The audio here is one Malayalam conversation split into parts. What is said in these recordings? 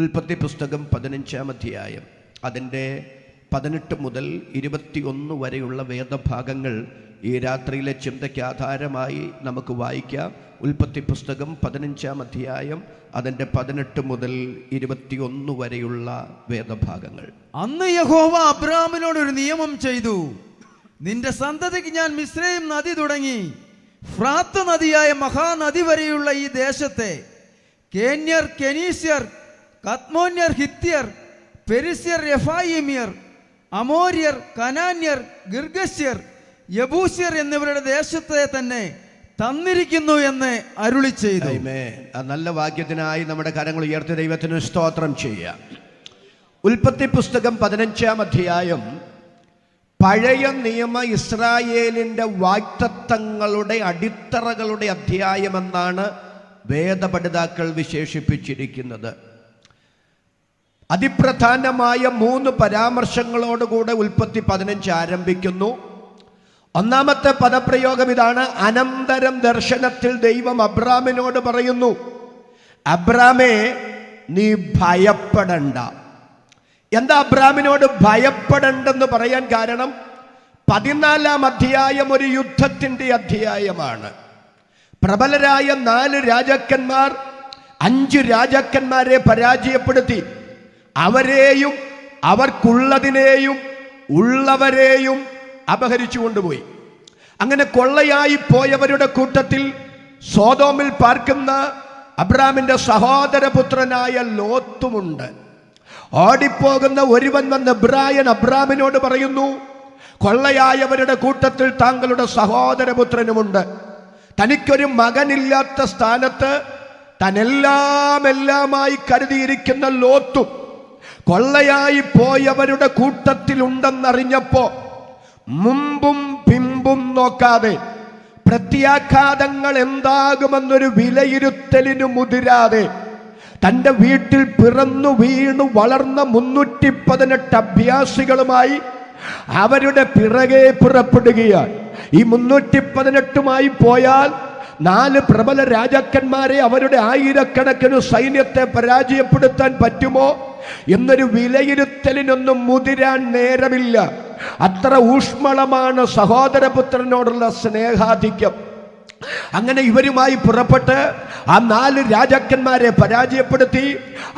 ഉൽപ്പത്തി പുസ്തകം 15-ാം അധ്യായം അതിൻ്റെ 18 മുതൽ 21 വരെയുള്ള വേദഭാഗങ്ങൾ ഈ രാത്രിയിലെ ചിന്തയ്ക്ക് ആധാരമായി നമുക്ക് വായിക്കാം. ഉൽപ്പത്തി പുസ്തകം 15-ാം അധ്യായം അതിൻ്റെ 18 മുതൽ 21 വരെയുള്ള വേദഭാഗങ്ങൾ. അന്ന് യഹോവ അബ്രാമിനോട് ഒരു നിയമം ചെയ്തു. നിന്റെ സന്തതിക്ക് ഞാൻ മിസ്രയീം നദി തുടങ്ങി ഫ്രാത്ത് നദിയായ മഹാനദി വരെയുള്ള ഈ ദേശത്തെ കേന്യർ, കെനീസ്യർ, കദ്മോന്യർ, ഹിത്യർ, പെരിസ്യർ, എഫായിമ്യർ, അമോര്യർ, കനാന്യർ, ഗിർഗസ്യർ, യബൂസ്യർ എന്നിവരുടെ ദേശത്തെ തന്നെ തന്നിരിക്കുന്നു എന്ന് അരുളി ചെയ്തു. നല്ല വാക്യത്തിനായി നമ്മുടെ കരങ്ങൾ ഉയർത്തി ദൈവത്തിന് സ്തോത്രം ചെയ്യാം. ഉൽപ്പത്തി പുസ്തകം 15-ാം അധ്യായം പഴയ നിയമ ഇസ്രായേലിൻ്റെ വാഗ്ദത്തങ്ങളുടെ അടിത്തറകളുടെ അധ്യായമെന്നാണ് വേദപണ്ഡിതാക്കൾ വിശേഷിപ്പിച്ചിരിക്കുന്നത്. അതിപ്രധാനമായ 3 പരാമർശങ്ങളോടുകൂടെ ഉൽപ്പത്തി 15 ആരംഭിക്കുന്നു. ഒന്നാമത്തെ പദപ്രയോഗം ഇതാണ്: അനന്തരം ദർശനത്തിൽ ദൈവം അബ്രാമിനോട് പറയുന്നു, അബ്രാമേ, നീ ഭയപ്പെടണ്ട. എന്താ അബ്രാമിനോട് ഭയപ്പെടണ്ടെന്ന് പറയാൻ കാരണം? 14-ാം അധ്യായം ഒരു യുദ്ധത്തിൻ്റെ അധ്യായമാണ്. പ്രബലരായ 4 രാജാക്കന്മാർ 5 രാജാക്കന്മാരെ പരാജയപ്പെടുത്തി. അവരെയും അവർക്കുള്ളതിനെയും ഉള്ളവരെയും അപഹരിച്ചു കൊണ്ടുപോയി. അങ്ങനെ കൊള്ളയായി പോയവരുടെ കൂട്ടത്തിൽ സോദോമിൽ പാർക്കുന്ന അബ്രാമിന്റെ സഹോദരപുത്രനായ ലോത്തുമുണ്ട്. ഓടിപ്പോകുന്ന ഒരുവൻ വന്ന് അബ്രാമിനോട് പറയുന്നു, കൊള്ളയായവരുടെ കൂട്ടത്തിൽ താങ്കളുടെ സഹോദരപുത്രനുമുണ്ട്. തനിക്കൊരു മകനില്ലാത്ത സ്ഥാനത്ത് എല്ലാമായി കരുതിയിരിക്കുന്ന ലോത്തും കൊള്ളയായി പോയവരുടെ കൂട്ടത്തിലുണ്ടെന്നറിഞ്ഞപ്പോ മുമ്പും പിമ്പും നോക്കാതെ, പ്രത്യാഘാതങ്ങൾ എന്താകുമെന്നൊരു വിലയിരുത്തലിനു മുതിരാതെ, തൻ്റെ വീട്ടിൽ പിറന്നു വീണു വളർന്ന 318 അഭ്യാസികളുമായി അവരുടെ പിറകെ പുറപ്പെടുകയാണ്. ഈ 318മായി പോയാൽ 4 പ്രബല രാജാക്കന്മാരെ അവരുടെ ആയിരക്കണക്കിന് സൈന്യത്തെ പരാജയപ്പെടുത്താൻ പറ്റുമോ എന്നൊരു വിലയിരുത്തലിനൊന്നും മുതിരാൻ നേരമില്ല. അത്ര ഊഷ്മളമാണ് സഹോദരപുത്രനോടുള്ള സ്നേഹാധിക്യം. അങ്ങനെ ഇവരുമായി പുറപ്പെട്ട് ആ 4 രാജാക്കന്മാരെ പരാജയപ്പെടുത്തി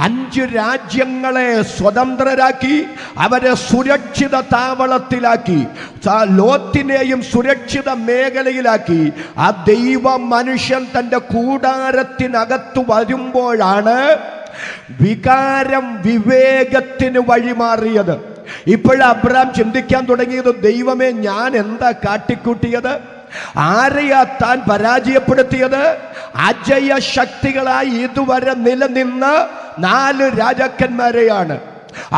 5 രാജ്യങ്ങളെ സ്വതന്ത്രരാക്കി, അവരെ സുരക്ഷിത താവളത്തിലാക്കി, ലോത്തിനെയും സുരക്ഷിത മേഖലയിലാക്കി. ആ ദൈവ മനുഷ്യൻ തൻ്റെ കൂടാരത്തിനകത്ത് വരുമ്പോഴാണ് വികാരം വിവേകത്തിന് വഴിമാറിയത്. ഇപ്പോഴ് അബ്രാം ചിന്തിക്കാൻ തുടങ്ങിയത്, ദൈവമേ, ഞാൻ എന്താ കാട്ടിക്കൂട്ടിയത്? ആരെയാ താൻ പരാജയപ്പെടുത്തിയത്? അജയ ശക്തികളായി ഇതുവരെ നിലനിന്ന 4 രാജാക്കന്മാരെയാണ്.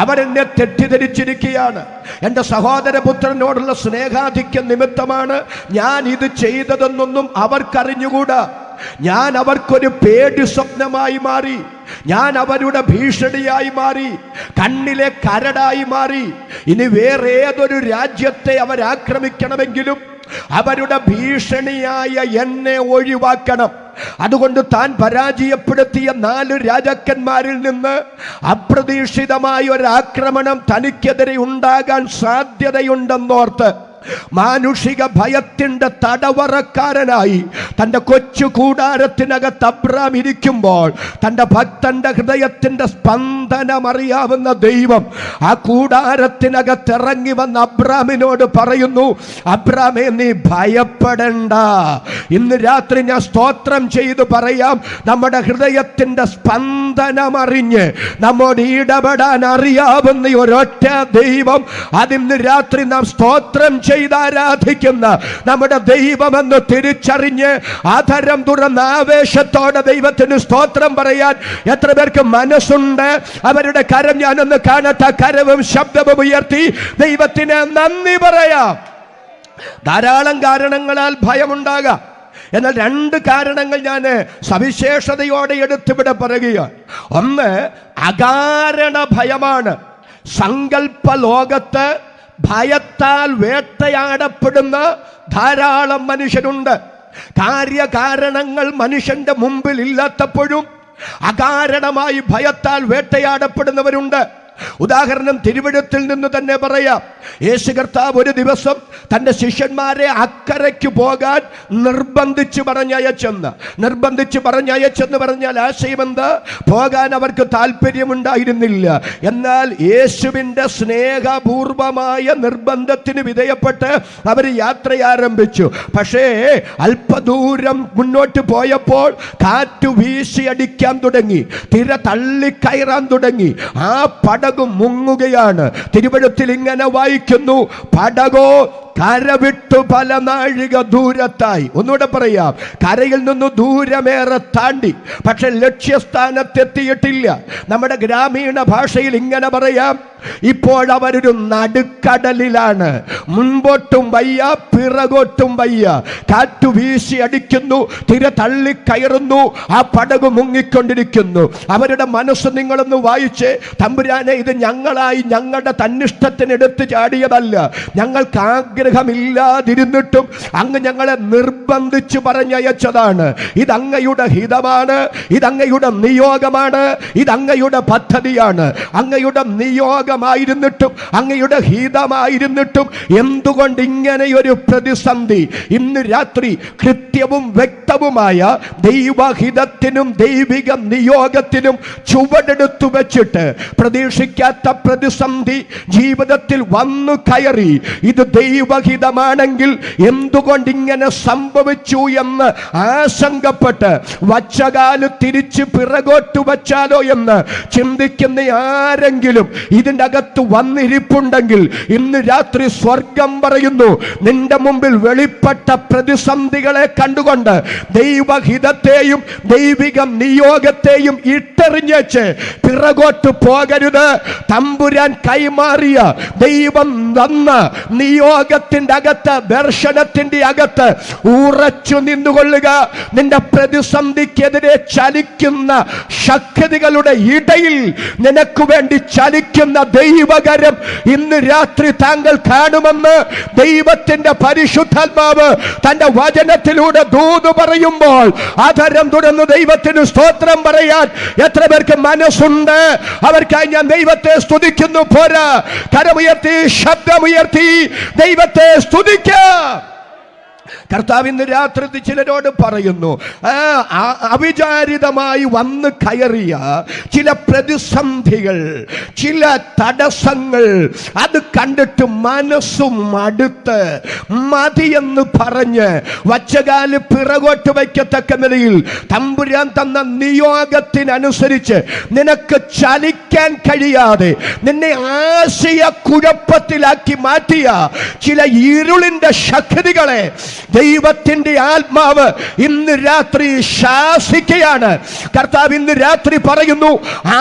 അവരെന്നെ തെറ്റിദ്ധരിച്ചിരിക്കുകയാണ്. എൻ്റെ സഹോദരപുത്രനോടുള്ള സ്നേഹാധിക്യം നിമിത്തമാണ് ഞാൻ ഇത് ചെയ്തതെന്നൊന്നും അവർക്കറിഞ്ഞുകൂടാ. ഞാൻ അവർക്കൊരു പേടി സ്വപ്നമായി മാറി. ഞാൻ അവരുടെ ഭീഷണിയായി മാറി, കണ്ണിലെ കരടായി മാറി. ഇനി വേറെ ഏതൊരു രാജ്യത്തെ അവരാക്രമിക്കണമെങ്കിലും അവരുടെ ഭീഷണിയായ എന്നെ ഒഴിവാക്കണം. അതുകൊണ്ട് താൻ പരാജയപ്പെടുത്തിയ 4 രാജാക്കന്മാരിൽ നിന്ന് അപ്രതീക്ഷിതമായ ഒരു ആക്രമണം തനിക്കെതിരെ ഉണ്ടാകാൻ സാധ്യതയുണ്ടെന്നോർത്ത് മാനുഷിക ഭയത്തിന്റെ തടവറക്കാരനായി തൻ്റെ കൊച്ചു കൂടാരത്തിനകത്ത് അബ്രാം ഇരിക്കുമ്പോൾ തൻ്റെ ഭക്തന്റെ ഹൃദയത്തിന്റെ സ്പന്ദനം അറിയാവുന്ന ദൈവം ആ കൂടാരത്തിനകത്ത് ഇറങ്ങി വന്ന അബ്രാമിനോട് പറയുന്നു, അബ്രാമേ, നീ ഭയപ്പെടണ്ട. ഇന്ന് രാത്രി ഞാൻ സ്തോത്രം ചെയ്തു പറയാം, നമ്മുടെ ഹൃദയത്തിന്റെ സ്പന്ദനം അറിഞ്ഞ് നമ്മോട് ഇടപെടാൻ അറിയാവുന്ന ഒരൊറ്റ ദൈവം, അതിന്ന് രാത്രി നാം സ്തോത്രം ആരാധിക്കുന്ന നമ്മുടെ ദൈവമെന്ന് തിരിച്ചറിഞ്ഞ് ആധരം തുറന്ന ആവേശത്തോടെ ദൈവത്തിന് സ്തോത്രം പറയാൻ എത്ര പേർക്ക് മനസ്സുണ്ട്? അവരുടെ കരം ഞാനൊന്ന് കാണട്ടെ. കരവും ശബ്ദവും ഉയർത്തി ദൈവത്തിന് നന്ദി പറയാം. ധാരാളം കാരണങ്ങളാൽ ഭയമുണ്ടാകാം. എന്നാൽ 2 കാരണങ്ങൾ ഞാൻ സവിശേഷതയോടെ എടുത്തിവിടെ പറയുകയാണ്. ഒന്ന്, അകാരണ ഭയമാണ്. സങ്കല്പ ലോകത്ത് ഭയത്താൽ വേട്ടയാടപ്പെടുന്ന ധാരാളം മനുഷ്യരുണ്ട്. കാര്യകാരണങ്ങൾ മനുഷ്യന്റെ മുമ്പിൽ ഇല്ലാത്തപ്പോഴും അകാരണമായി ഭയത്താൽ വേട്ടയാടപ്പെടുന്നവരുണ്ട്. ഉദാഹരണം തിരുവെഴുത്തിൽ നിന്ന് തന്നെ പറയാം. യേശു കർത്താവ് ഒരു ദിവസം തൻ്റെ ശിഷ്യന്മാരെ അക്കരയ്ക്ക് പോകാൻ നിർബന്ധിച്ച് പറഞ്ഞയച്ചെന്ന് പറഞ്ഞാൽ ആശയമെന്താ? പോകാൻ അവർക്ക് താല്പര്യമുണ്ടായിരുന്നില്ല. എന്നാൽ യേശുവിൻ്റെ സ്നേഹപൂർവമായ നിർബന്ധത്തിന് വിധേയപ്പെട്ട് അവർ യാത്ര ആരംഭിച്ചു. പക്ഷേ അല്പദൂരം മുന്നോട്ട് പോയപ്പോൾ കാറ്റ് വീശി അടിക്കാൻ തുടങ്ങി, തിര തള്ളിക്കയറാൻ തുടങ്ങി. ആ പടക് മുങ്ങുകയാണ്. തിരുവെഴുത്തിൽ ഇങ്ങനെ വായിക്കുന്നു, പടകോ കരവിട്ടു പല നാഴിക ദൂരത്തായി. ഒന്നുകൂടെ പറയാം, കരയിൽ നിന്ന് ദൂരമേറെ താണ്ടി, പക്ഷെ ലക്ഷ്യസ്ഥാനത്തെത്തിയിട്ടില്ല. നമ്മുടെ ഗ്രാമീണ ഭാഷയിൽ ഇങ്ങനെ പറയാം, ഇപ്പോഴവരൊരു നടുക്കടലിലാണ്. മുൻപോട്ടും വയ്യ, പിറകോട്ടും വയ്യ. കാറ്റു വീശി അടിക്കുന്നു, തിര തള്ളിക്കയറുന്നു, ആ പടക് മുങ്ങിക്കൊണ്ടിരിക്കുന്നു. അവരുടെ മനസ്സ് നിങ്ങളൊന്ന് വായിച്ചേ. തമ്പുരാനെ, ഇത് ഞങ്ങളുടെ തന്നിഷ്ടത്തിന് എടുത്തു ചാടിയതല്ല. ഞങ്ങൾക്ക് ആഗ്രഹമില്ലാതിരുന്നിട്ടും അങ്ങ് ഞങ്ങളെ നിർബന്ധിച്ച് പറഞ്ഞയച്ചതാണ്. ഇതങ്ങയുടെ ഹിതമാണ്, ഇതങ്ങയുടെ നിയോഗമാണ്, ഇതങ്ങയുടെ പദ്ധതിയാണ്. അങ്ങയുടെ നിയോഗമായിരുന്നിട്ടും അങ്ങയുടെ ഹിതമായിരുന്നിട്ടും എന്തുകൊണ്ട് ഇങ്ങനെയൊരു പ്രതിസന്ധി? ഇന്ന് രാത്രി കൃത്യവും വ്യക്തവുമായ ദൈവഹിതത്തിനും ദൈവിക നിയോഗത്തിനും ചുവടെടുത്തു വെച്ചിട്ട് പ്രതീക്ഷിക്കാത്ത പ്രതിസന്ധി ജീവിതത്തിൽ വന്നു കയറി. ഇത് ദൈവഹിതമാണെങ്കിൽ എന്തുകൊണ്ട് ഇങ്ങനെ സംഭവിച്ചു എന്ന് ആശങ്കപ്പെട്ട് വച്ചകാല് തിരിച്ച് പിറകോട്ട് വച്ചാലോ എന്ന് ചിന്തിക്കുന്ന ആരെങ്കിലും ഇതിൻ്റെ അകത്ത് വന്നിരിപ്പുണ്ടെങ്കിൽ ഇന്ന് രാത്രി സ്വർഗം പറയുന്നു, നിന്റെ മുമ്പിൽ വെളിപ്പെട്ട പ്രതിസന്ധികളെ കണ്ടുകൊണ്ട് ദൈവഹിതത്തെയും ദൈവിക നിയോഗത്തെയും ഇട്ടെറിഞ്ഞേച്ച് പിറകോട്ട് പോകരുത്. തമ്പുരാൻ കൈമാറിയ ദൈവം തന്ന നിയോഗത്തിന്റെ അകത്ത്, ദർശനത്തിന്റെ അകത്ത് ഉറച്ചു നിന്നുകൊള്ളുക. നിന്റെ പ്രതിസന്ധിക്കെതിരെ ചലിക്കുന്ന ശക്തികളുടെ ഇടയിൽ നിനക്ക് വേണ്ടി ചലിക്കുന്ന ദൈവകരം ഇന്ന് രാത്രി താങ്കൾ കാണുമെന്ന് ദൈവത്തിന്റെ പരിശുദ്ധാത്മാവ് തന്റെ വചനത്തിലൂടെ ദൂത് പറയുമ്പോൾ ആധാരം തുറന്ന് ദൈവത്തിന് സ്തോത്രം പറയാൻ എത്ര പേർക്ക് മനസ്സുണ്ട്? അവർക്കായി ഞാൻ ദൈവത്തെ സ്തുതിക്കുന്നു. പോരാ, കരമുയർത്തി, ശബ്ദമുയർത്തി ദൈവത്തെ സ്തുതിക്കാം. കർത്താവ് ഇന്ന് രാത്രി ചിലരോട് പറയുന്നു, അവിചാരിതമായി വന്ന് കയറിയ ചില പ്രതിസന്ധികൾ, ചില തടസ്സങ്ങൾ, അത് കണ്ടിട്ട് മനസ്സും മടുത്ത് മതിയെന്ന് പറഞ്ഞ് വച്ചകാല് പിറകോട്ട് വയ്ക്കത്തക്ക നിലയിൽ തമ്പുരാൻ തന്ന നിയോഗത്തിനനുസരിച്ച് നിനക്ക് ചലിക്കാൻ കഴിയാതെ നിന്നെ ആശയക്കുഴപ്പത്തിലാക്കി മാറ്റിയ ചില ഇരുളിന്റെ ശക്തികളെ ദൈവത്തിന്റെ ആത്മാവ് ഇന്ന് രാത്രി ശാസിക്കുകയാണ്. കർത്താവ് ഇന്ന് രാത്രി പറയുന്നു,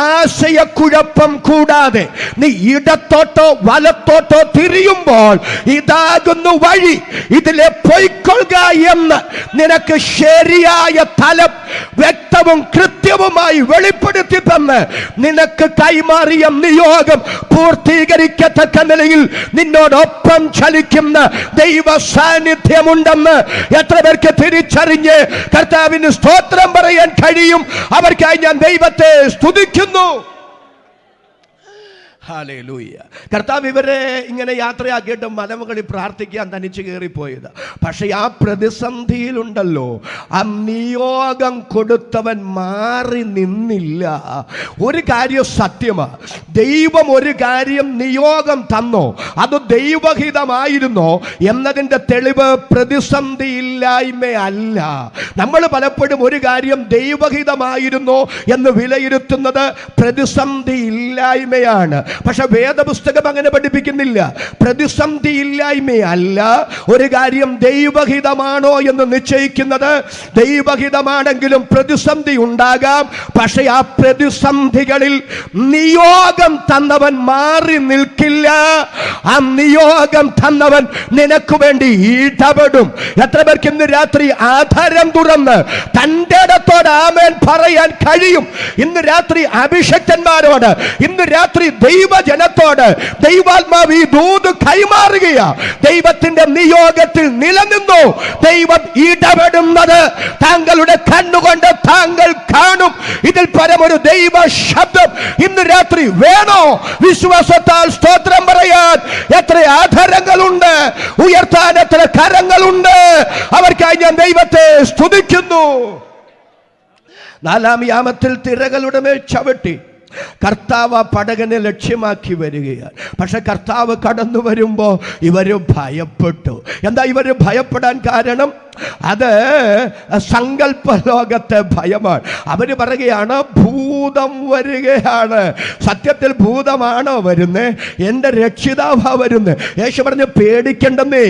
ആശയക്കുഴപ്പം കൂടാതെ നീ ഇടത്തോട്ടോ വലത്തോട്ടോ തിരിയുമ്പോൾ ഇതാകുന്നു വഴി, ഇതിലെ പൊയ്ക്കൊള്ളുക എന്ന് നിനക്ക് ശരിയായ തലം വ്യക്തവും കൃത്യവുമായി വെളിപ്പെടുത്തി തന്ന് നിനക്ക് കൈമാറിയ നിയോഗം പൂർത്തീകരിക്കത്തക്ക നിലയിൽ നിന്നോടൊപ്പം ചലിക്കുന്ന ദൈവ സാന്നിധ്യമുണ്ടെന്ന് എത്ര പേർക്ക് തിരിച്ചറിഞ്ഞ് കർത്താവിന് സ്തോത്രം പറയാൻ കഴിയും? അവർക്കായി ഞാൻ ദൈവത്തെ സ്തുതിക്കുന്നു. ഹല്ലേലൂയ. കർത്താവ് ഇവരെ ഇങ്ങനെ യാത്രയാക്കിയിട്ട് മലമുകളിൽ പ്രാർത്ഥിക്കാൻ തനിച്ച് കയറിപ്പോയത്. പക്ഷെ ആ പ്രതിസന്ധിയിലുണ്ടല്ലോ, ആ നിയോഗം കൊടുത്തവൻ മാറി നിന്നില്ല. ഒരു കാര്യം സത്യമാണ്, ദൈവം ഒരു കാര്യം നിയോഗം തന്നോ അത് ദൈവഹിതമായിരുന്നോ എന്നതിൻ്റെ തെളിവ് പ്രതിസന്ധിയില്ലായ്മയല്ല. നമ്മൾ പലപ്പോഴും ഒരു കാര്യം ദൈവഹിതമായിരുന്നോ എന്ന് വിലയിരുത്തുന്നത് പ്രതിസന്ധി ഇല്ലായ്മയാണ്. പക്ഷെ വേദപുസ്തകം അങ്ങനെ പഠിപ്പിക്കുന്നില്ല. പ്രതിസന്ധി ഇല്ലായ്മയല്ല, ഒരു കാര്യം ദൈവഹിതമാണോ എന്ന് നിശ്ചയിക്കുന്നത്. ദൈവഹിതമാണെങ്കിലും പ്രതിസന്ധി ഉണ്ടാകാം. പക്ഷെ ആ പ്രതിസന്ധികളിൽ നിയോഗം തന്നവൻ മാറി നിൽക്കില്ല. ആ നിയോഗം തന്നവൻ നിനക്ക് വേണ്ടി ഇടപെടും. എത്ര പേർക്ക് ഇന്ന് രാത്രി ആധാരം തുറന്ന് തൻ്റെ ഇടത്തോട് ആമേൻ പറയാൻ കഴിയും? ഇന്ന് രാത്രി അഭിഷക്തന്മാരോട് ഇന്ന് രാത്രി ദൈവജനത്തോട് ദൈവാത്മാവ് ഈ ദൂത് കൈമാറുകയാ. ദൈവത്തിന്റെ നിയോഗത്തിൽ നിലനിന്നു. ദൈവം ഇടപെടുന്നത് താങ്കളുടെ കണ്ണുകൊണ്ട് താങ്കൾ കാണും. ഇതിൽ പരമൊരു ദൈവ ശബ്ദം ഇന്ന് രാത്രി വേണോ? വിശ്വാസത്താൽ സ്തോത്രം പറയാൻ എത്ര ആധാരങ്ങളുണ്ട്, ഉയർത്താൻ എത്ര കരങ്ങളുണ്ട്. അവർക്കായി ഞാൻ ദൈവത്തെ സ്തുതിക്കുന്നു. 4-ാം യാമത്തിൽ തിരകളുടെ മേൽ ചവിട്ടി കർത്താവ് ആ പടകനെ ലക്ഷ്യമാക്കി വരികയാണ്. പക്ഷെ കർത്താവ് കടന്നു വരുമ്പോ ഇവര് ഭയപ്പെട്ടു. എന്താ ഇവര് ഭയപ്പെടാൻ കാരണം? അത് സങ്കല്പ ലോകത്തെ ഭയമാണ്. അവര് പറയുകയാണ് ഭൂതം വരികയാണ്. സത്യത്തിൽ ഭൂതമാണോ വരുന്നേ? എൻ്റെ രക്ഷിതാവാ വരുന്നേ. യേശു പറഞ്ഞു പേടിക്കണ്ടെന്നേ,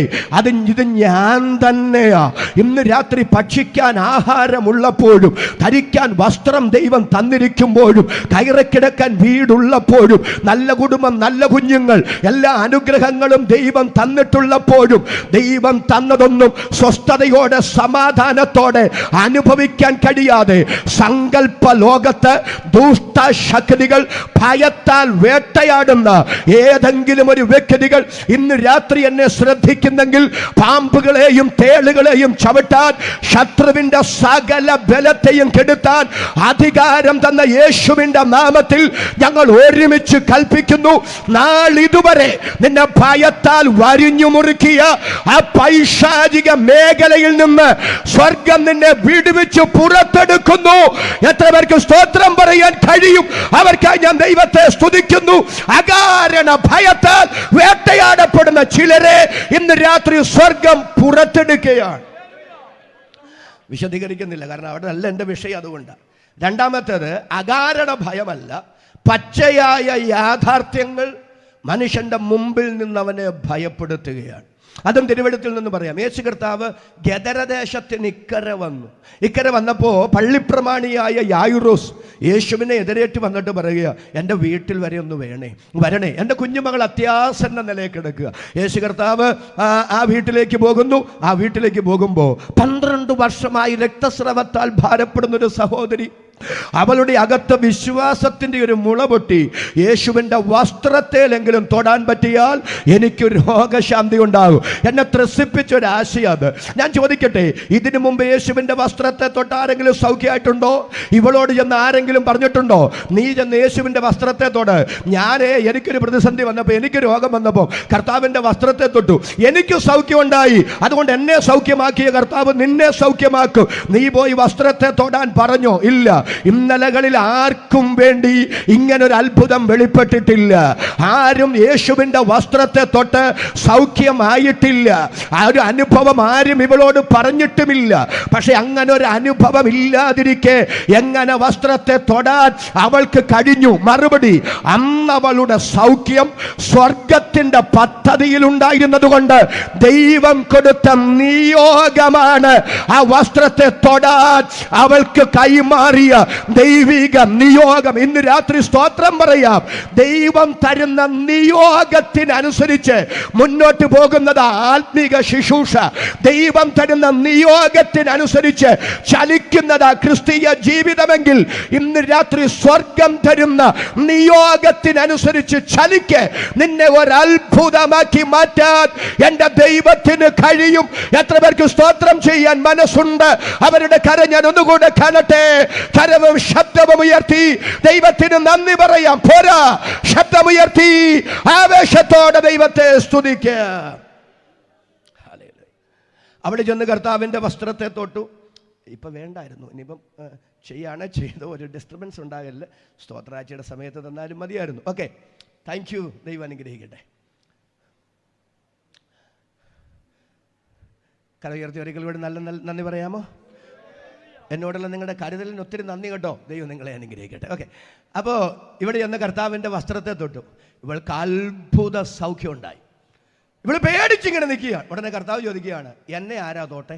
ഇത് ഞാൻ തന്നെയാ. ഇന്ന് രാത്രി ഭക്ഷിക്കാൻ ആഹാരമുള്ളപ്പോഴും ധരിക്കാൻ വസ്ത്രം ദൈവം തന്നിരിക്കുമ്പോഴും കയറിക്കിടക്കാൻ വീടുള്ളപ്പോഴും നല്ല കുടുംബം, നല്ല കുഞ്ഞുങ്ങൾ, എല്ലാ അനുഗ്രഹങ്ങളും ദൈവം തന്നിട്ടുള്ളപ്പോഴും ദൈവം തന്നതൊന്നും സ്വസ്ഥതയോടെ സമാധാനത്തോടെ അനുഭവിക്കാൻ കഴിയാതെ സങ്കല്പ ലോകത്ത് ദുഷ്ടശക്തികൾ ഭയത്താൽ വേട്ടയാടുന്ന ഏതെങ്കിലും ഒരു വ്യക്തികൾ ഇന്ന് രാത്രി എന്നെ ശ്രദ്ധിക്കുന്നെങ്കിൽ പാമ്പുകളെയും തേളുകളെയും ചവിട്ടാൻ, ശത്രുവിന്റെ സകല ബലത്തെയും കെടുത്താൻ അധികാരം തന്ന യേശുവിന്റെ നാമത്തിൽ ഞങ്ങൾ ഒരുമിച്ച് കൽപ്പിക്കുന്നു. നാളിതുവരെ നിന്നെ ഭയത്താൽ വരിഞ്ഞു മുറുക്കിയ ആ പൈശാചിക മേഖലയിൽ നിന്ന് സ്വർഗം നിന്നെ വിടുവിച്ച് പുറത്തെടുക്കുന്നു. എത്ര പേർക്ക് സ്തോത്രം പറയാൻ കഴിയും? അവർക്കായി ഞാൻ ദൈവത്തെ സ്തുതിക്കുന്നു. അകാരണ ഭയത്താൽ വേട്ടയാടപ്പെടുന്ന ചിലരെ ഇന്ന് രാത്രി സ്വർഗം പുറത്തെടുക്കുകയാണ്. വിശദീകരിക്കുന്നില്ല, കാരണം അവിടെ അല്ല എൻ്റെ വിഷയം. അതുകൊണ്ടാണ്. രണ്ടാമത്തേത് അകാരണ ഭയമല്ല, പച്ചയായ യാഥാർത്ഥ്യങ്ങൾ മനുഷ്യന്റെ മുമ്പിൽ നിന്ന് അവനെ ഭയപ്പെടുത്തുകയാണ്. അതും തിരുവെഴുത്തിൽ നിന്ന് പറയാം. യേശു കർത്താവ് ഗദരദേശത്തിന് ഇക്കരെ വന്നപ്പോൾ പള്ളിപ്രമാണിയായ യായിറോസ് യേശുവിനെ എതിരേറ്റ് വന്നിട്ട് പറയുക, എൻ്റെ വീട്ടിൽ വരെ ഒന്ന് വരണേ, എൻ്റെ കുഞ്ഞുമകൾ അത്യാസന്ന നിലയിൽ കിടക്കുക. യേശു കർത്താവ് ആ വീട്ടിലേക്ക് പോകുന്നു. ആ വീട്ടിലേക്ക് പോകുമ്പോൾ 12 വർഷമായി രക്തസ്രവത്താൽ ഭാരപ്പെടുന്നൊരു സഹോദരി, അവളുടെ അകത്ത് വിശ്വാസത്തിൻ്റെ ഒരു മുള പൊട്ടി. യേശുവിൻ്റെ വസ്ത്രത്തിലെങ്കിലും തൊടാൻ പറ്റിയാൽ എനിക്കൊരു രോഗശാന്തി ഉണ്ടാകും. എന്നെ ത്രസിപ്പിച്ചൊരാശയം അത്. ഞാൻ ചോദിക്കട്ടെ, ഇതിനു മുമ്പ് യേശുവിൻ്റെ വസ്ത്രത്തെ തൊട്ടാരെങ്കിലും സൗഖ്യമായിട്ടുണ്ടോ? ഇവളോട് ചെന്ന് ആരെങ്കിലും പറഞ്ഞിട്ടുണ്ടോ നീ ചെന്ന് യേശുവിൻ്റെ വസ്ത്രത്തെ തൊട്? എനിക്കൊരു പ്രതിസന്ധി വന്നപ്പോൾ, എനിക്ക് രോഗം വന്നപ്പോൾ കർത്താവിൻ്റെ വസ്ത്രത്തെ തൊട്ടു, എനിക്ക് സൗഖ്യമുണ്ടായി. അതുകൊണ്ട് എന്നെ സൗഖ്യമാക്കിയ കർത്താവ് നിന്നെ സൗഖ്യമാക്കും. നീ പോയി വസ്ത്രത്തെ തൊടാൻ പറഞ്ഞോ? ഇല്ല. ഇന്നലകളിൽ ആർക്കും വേണ്ടി ഇങ്ങനൊരു അത്ഭുതം വെളിപ്പെട്ടിട്ടില്ല. ആരും യേശുവിൻ്റെ വസ്ത്രത്തെ തൊട്ട് സൗഖ്യമായിട്ടില്ല. ആ ഒരു അനുഭവം ആരും ഇവളോട് പറഞ്ഞിട്ടുമില്ല. പക്ഷെ അങ്ങനെ ഒരു അനുഭവം ഇല്ലാതിരിക്കെ എങ്ങനെ വസ്ത്രത്തെ തൊടാൻ അവൾക്ക് കഴിഞ്ഞു? മറുപടി, അന്ന് അവളുടെ സൗഖ്യം സ്വർഗത്തിന്റെ പദ്ധതിയിൽ ഉണ്ടായിരുന്നത് കൊണ്ട് ദൈവം കൊടുത്ത നിയോഗമാണ്. ആ വസ്ത്രത്തെ തൊടാൻ അവൾക്ക് കൈമാറിയ ദൈവിക നിയോഗം. ഇന്ന് രാത്രി സ്തോത്രം പറയാം. ദൈവം തരുന്ന നിയോഗത്തിനനുസരിച്ച് മുന്നോട്ട് പോകുന്നത് ആത്മീക ശുശ്രൂഷ. ദൈവം തരുന്ന നിയോഗത്തിനനുസരിച്ച് ചലിക്കുന്നത് ക്രിസ്തീയ ജീവിതമെങ്കിൽ ഇന്ന് രാത്രി സ്വർഗം തരുന്ന നിയോഗത്തിനനുസരിച്ച് ചലിക്ക്. നിന്നെ ഒരത്ഭുതമാക്കി മാറ്റാൻ എൻ്റെ ദൈവത്തിന് കഴിയും. എത്ര പേർക്ക് സ്തോത്രം ചെയ്യാൻ മനസ്സുണ്ട്? അവരുടെ കരം ഞാൻ ഒന്നുകൂടെ കാണട്ടെ. കരവും ശബ്ദവും ഉയർത്തി ദൈവത്തിന് നന്ദി പറയാം. പോരാ, ശബ്ദമുയർത്തി ആവേശത്തോടെ ദൈവത്തെ സ്തുതിക്കുക. അവിടെ ചെന്ന് കർത്താവിൻ്റെ വസ്ത്രത്തെ തൊട്ടു. ഇപ്പം വേണ്ടായിരുന്നു, ഇനിയിപ്പം ചെയ്തോ, ഒരു ഡിസ്റ്റർബൻസ് ഉണ്ടാകല്ല. സ്തോത്രാഴ്ചയുടെ സമയത്ത് തന്നാലും മതിയായിരുന്നു. Okay, thank you. ദൈവം അനുഗ്രഹിക്കട്ടെ. കര ഉയർത്തി ഒരിക്കൽ കൂടി നല്ല നന്ദി പറയാമോ? എന്നോടുള്ള നിങ്ങളുടെ കരുതലിന് ഒത്തിരി നന്ദി കേട്ടോ. ദൈവം നിങ്ങളെ അനുഗ്രഹിക്കട്ടെ. ഓക്കെ, അപ്പോൾ ഇവിടെ ചെന്ന് കർത്താവിൻ്റെ വസ്ത്രത്തെ തൊട്ടു. ഇവൾക്ക് അത്ഭുത സൗഖ്യം ഉണ്ടായി. ഇവൾ പേടിച്ചിങ്ങനെ നിൽക്കുകയാണ്. ഉടനെ കർത്താവ് ചോദിക്കുകയാണ്, എന്നെ ആരാ തൊട്ടെ?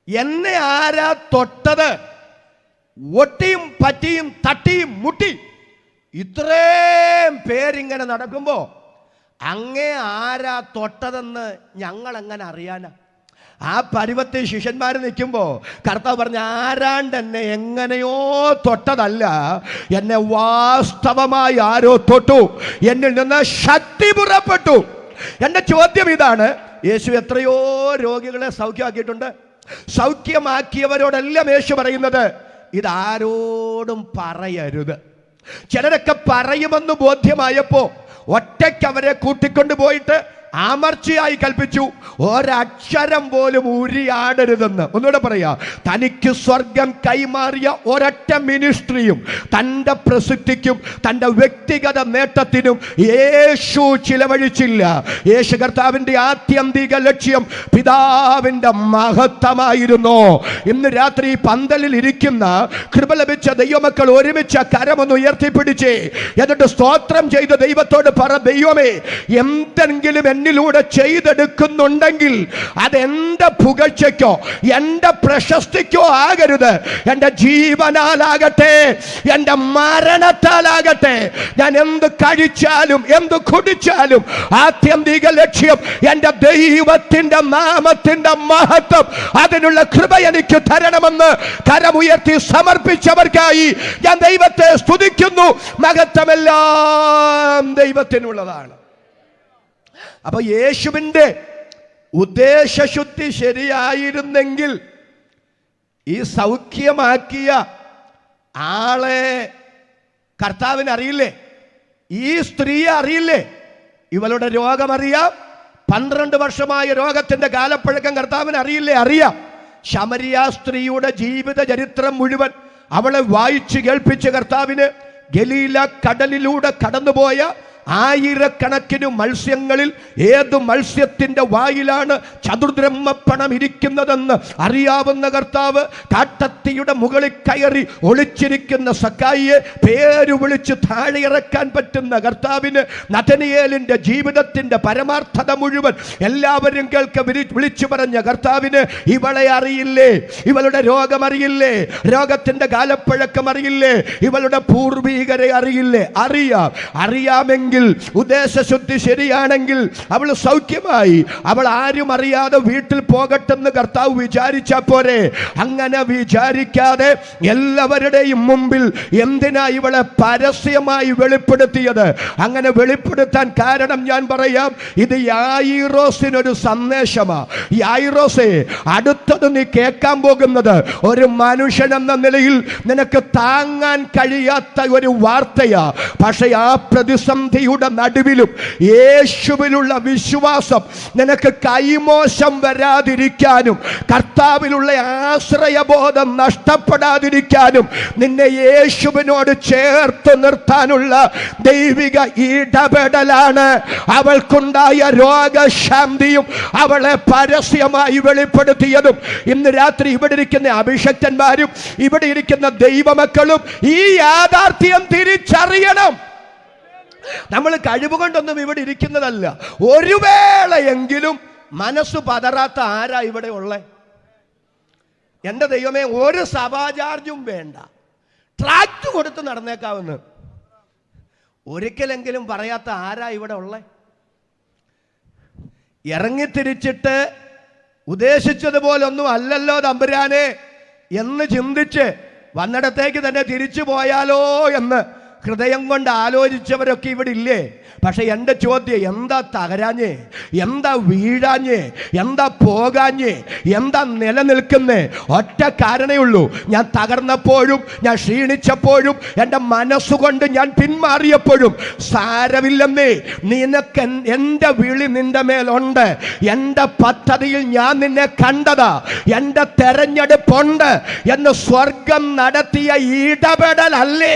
എന്നെ ആരാ തൊട്ടത്? ഒട്ടിയും പറ്റിയും തട്ടിയും മുട്ടി ഇത്രയും പേരിങ്ങനെ നടക്കുമ്പോൾ അങ്ങേ ആരാ തൊട്ടതെന്ന് ഞങ്ങൾ എങ്ങനെ അറിയാനാ? ആ പരുവത്തിൽ ശിഷ്യന്മാർ നിൽക്കുമ്പോൾ കർത്താവ് പറഞ്ഞ, ആരാണ്ട് എന്നെ എങ്ങനെയോ തൊട്ടതല്ല, എന്നെ വാസ്തവമായി ആരോ തൊട്ടു, എന്നിൽ നിന്ന് ശക്തി പുറപ്പെട്ടു. എൻ്റെ ചോദ്യം ഇതാണ്, യേശു എത്രയോ രോഗികളെ സൗഖ്യമാക്കിയിട്ടുണ്ട്. സൗഖ്യമാക്കിയവരോടെല്ലാം യേശു പറയുന്നത്, ഇതാരോടും പറയരുത്. ചിലരൊക്കെ പറയുമെന്ന് ബോധ്യമായപ്പോ ഒറ്റയ്ക്ക് അവരെ കൂട്ടിക്കൊണ്ടുപോയിട്ട് അമർച്ചയായി കൽപ്പിച്ചു, ഒരക്ഷരം പോലും ഉരിയാടരുതെന്ന്. ഒന്നുകൂടെ പറയാ, തനിക്ക് സ്വർഗം കൈമാറിയ ഒരൊറ്റ മിനിസ്ട്രിയും തൻ്റെ പ്രസിദ്ധിക്കും തൻ്റെ വ്യക്തിഗത നേട്ടത്തിനും യേശു ചിലവഴിച്ചില്ല. യേശു കർത്താവിൻ്റെ ആത്യന്തിക ലക്ഷ്യം പിതാവിൻ്റെ മഹത്വമായിരുന്നു. ഇന്ന് രാത്രി പന്തലിൽ ഇരിക്കുന്ന കൃപ ലഭിച്ച ദൈവമക്കൾ ഒരുമിച്ച് കരമൊന്ന് ഉയർത്തിപ്പിടിച്ചേ, എന്നിട്ട് സ്തോത്രം ചെയ്ത് ദൈവത്തോട് പറ, ദൈവമേ, എന്തെങ്കിലും എന്നിലൂടെ ചെയ്തെടുക്കുന്നുണ്ടെങ്കിൽ അതെന്റെ പുകഴ്ചയ്ക്കോ എൻ്റെ പ്രശസ്തിക്കോ ആകരുത്. എൻ്റെ ജീവനാലാകട്ടെ, എൻ്റെ മരണത്താലാകട്ടെ, ഞാൻ എന്ത് കഴിച്ചാലും എന്ത് കുടിച്ചാലും ആത്യന്തിക ലക്ഷ്യം എൻ്റെ ദൈവത്തിൻ്റെ നാമത്തിൻ്റെ മഹത്വം, അതിനുള്ള കൃപ എനിക്ക് തരണമെന്ന് കരമുയർത്തി സമർപ്പിച്ചവർക്കായി ഞാൻ ദൈവത്തെ സ്തുതിക്കുന്നു. മഹത്വമെല്ലാം ദൈവത്തിനുള്ളതാണ്. അപ്പൊ യേശുവിൻ്റെ ഉദ്ദേശശുദ്ധി ശരിയായിരുന്നെങ്കിൽ ഈ സൗഖ്യമാക്കിയ ആളെ കർത്താവിന് അറിയില്ലേ? ഈ സ്ത്രീയെ അറിയില്ലേ? ഇവളുടെ രോഗമറിയാം. 12 വർഷമായ രോഗത്തിന്റെ കാലപ്പഴക്കം കർത്താവിന് അറിയില്ലേ? അറിയാം. ശമരിയ സ്ത്രീയുടെ ജീവിത ചരിത്രം മുഴുവൻ അവളെ വായിച്ചു കേൾപ്പിച്ച കർത്താവിന് ഗലീല കടലിലൂടെ കടന്നുപോയ ആയിരക്കണക്കിന് മത്സ്യങ്ങളിൽ ഏത് മത്സ്യത്തിന്റെ വായിലാണ് ചതുർബ്രഹ്മപ്പണം ഇരിക്കുന്നതെന്ന് അറിയാവുന്ന കർത്താവ് കാട്ടത്തിയുടെ മുകളിൽ കയറി ഒളിച്ചിരിക്കുന്ന സക്കായിയെ പേര് വിളിച്ച് താഴെ ഇറക്കാൻ പറ്റുന്ന കർത്താവിന് നഥനിയേലിന്റെ ജീവിതത്തിന്റെ പരമാർത്ഥത മുഴുവൻ എല്ലാവരും കേൾക്ക വിളിച്ചു പറഞ്ഞ കർത്താവിന് ഇവളെ അറിയില്ലേ? ഇവളുടെ രോഗം അറിയില്ലേ? രോഗത്തിന്റെ കാലപ്പഴക്കം അറിയില്ലേ? ഇവളുടെ പൂർവീകരെ അറിയില്ലേ? അറിയാമെങ്കിൽ, ഉദ്ദേശശുദ്ധി ശരിയാണെങ്കിൽ അവൾ സൗഖ്യമായി. അവൾ ആരും അറിയാതെ വീട്ടിൽ പോകട്ടെന്ന് കർത്താവ് വിചാരിച്ചാ പോരെ? അങ്ങനെ വിചാരിക്കാതെ എല്ലാവരുടെയും മുമ്പിൽ എന്തിനാ ഇവളെ പരസ്യമായി വെളിപ്പെടുത്തിയത്? അങ്ങനെ വെളിപ്പെടുത്താൻ കാരണം ഞാൻ പറയാം, ഇത് യായിറോസിനൊരു സന്ദേശമാ. യായിറോസേ, അടുത്തത് നീ കേൾക്കാൻ പോകുന്നത് ഒരു മനുഷ്യൻ എന്ന നിലയിൽ നിനക്ക് താങ്ങാൻ കഴിയാത്ത ഒരു വാർത്തയാ. പക്ഷേ ആ പ്രതിസന്ധി നടുവിലും യേശുവിലുള്ള വിശ്വാസം നിനക്ക് കൈമോശം വരാതിരിക്കാനും കർത്താവിലുള്ള ആശ്രയബോധം നഷ്ടപ്പെടാതിരിക്കാനും നിന്നെ യേശുവിനോട് ചേർത്ത് നിർത്താനുള്ള ദൈവിക ഇടപെടലാണ്. അവൾക്കുണ്ടായ രോഗശാന്തിയും അവളെ പരസ്യമായി വെളിപ്പെടുത്തിയതും. ഇന്ന് രാത്രി ഇവിടെ ഇരിക്കുന്ന അഭിഷക്തന്മാരും ഇവിടെ ഇരിക്കുന്ന ദൈവമക്കളും ഈ യാഥാർത്ഥ്യം തിരിച്ചറിയണം. നമ്മൾ കഴിവുകൊണ്ടൊന്നും ഇവിടെ ഇരിക്കുന്നതല്ല. ഒരു വേളയെങ്കിലും മനസ്സ് പതറാത്ത ആരാ ഇവിടെ ഉള്ളേ? എൻ്റെ ദൈവമേ, ഒരു സഭാ ചാർജും വേണ്ട, ട്രാക്ട് കൊടുത്ത് നടന്നേക്കാവുന്ന ഒരിക്കലെങ്കിലും പറയാത്ത ആരാ ഇവിടെ ഉള്ളേ? ഇറങ്ങിത്തിരിച്ചിട്ട് ഉദ്ദേശിച്ചതുപോലൊന്നും അല്ലല്ലോ തമ്പുരാനെ എന്ന് ചിന്തിച്ച് വന്നിടത്തേക്ക് തന്നെ തിരിച്ചു പോയാലോ എന്ന് ഹൃദയം കൊണ്ട് ആലോചിച്ചവരൊക്കെ ഇവിടെ ഇല്ലേ? പക്ഷെ എൻ്റെ ചോദ്യം, എന്താ തകരാഞ്ഞേ? എന്താ വീഴാഞ്ഞേ? എന്താ പോകാഞ്ഞേ? എന്താ നിലനിൽക്കുന്നേ? ഒറ്റ കാരണേ ഉള്ളൂ. ഞാൻ തകർന്നപ്പോഴും, ഞാൻ ക്ഷീണിച്ചപ്പോഴും, എൻ്റെ മനസ്സുകൊണ്ട് ഞാൻ പിന്മാറിയപ്പോഴും സാരമില്ലെന്നേ, നിനക്ക് എൻ്റെ വിളി നിന്റെ മേലുണ്ട്. എൻ്റെ പദ്ധതിയിൽ ഞാൻ നിന്നെ കണ്ടതാ, എൻ്റെ തെരഞ്ഞെടുപ്പുണ്ട് എന്ന് സ്വർഗം നടത്തിയ ഇടപെടലല്ലേ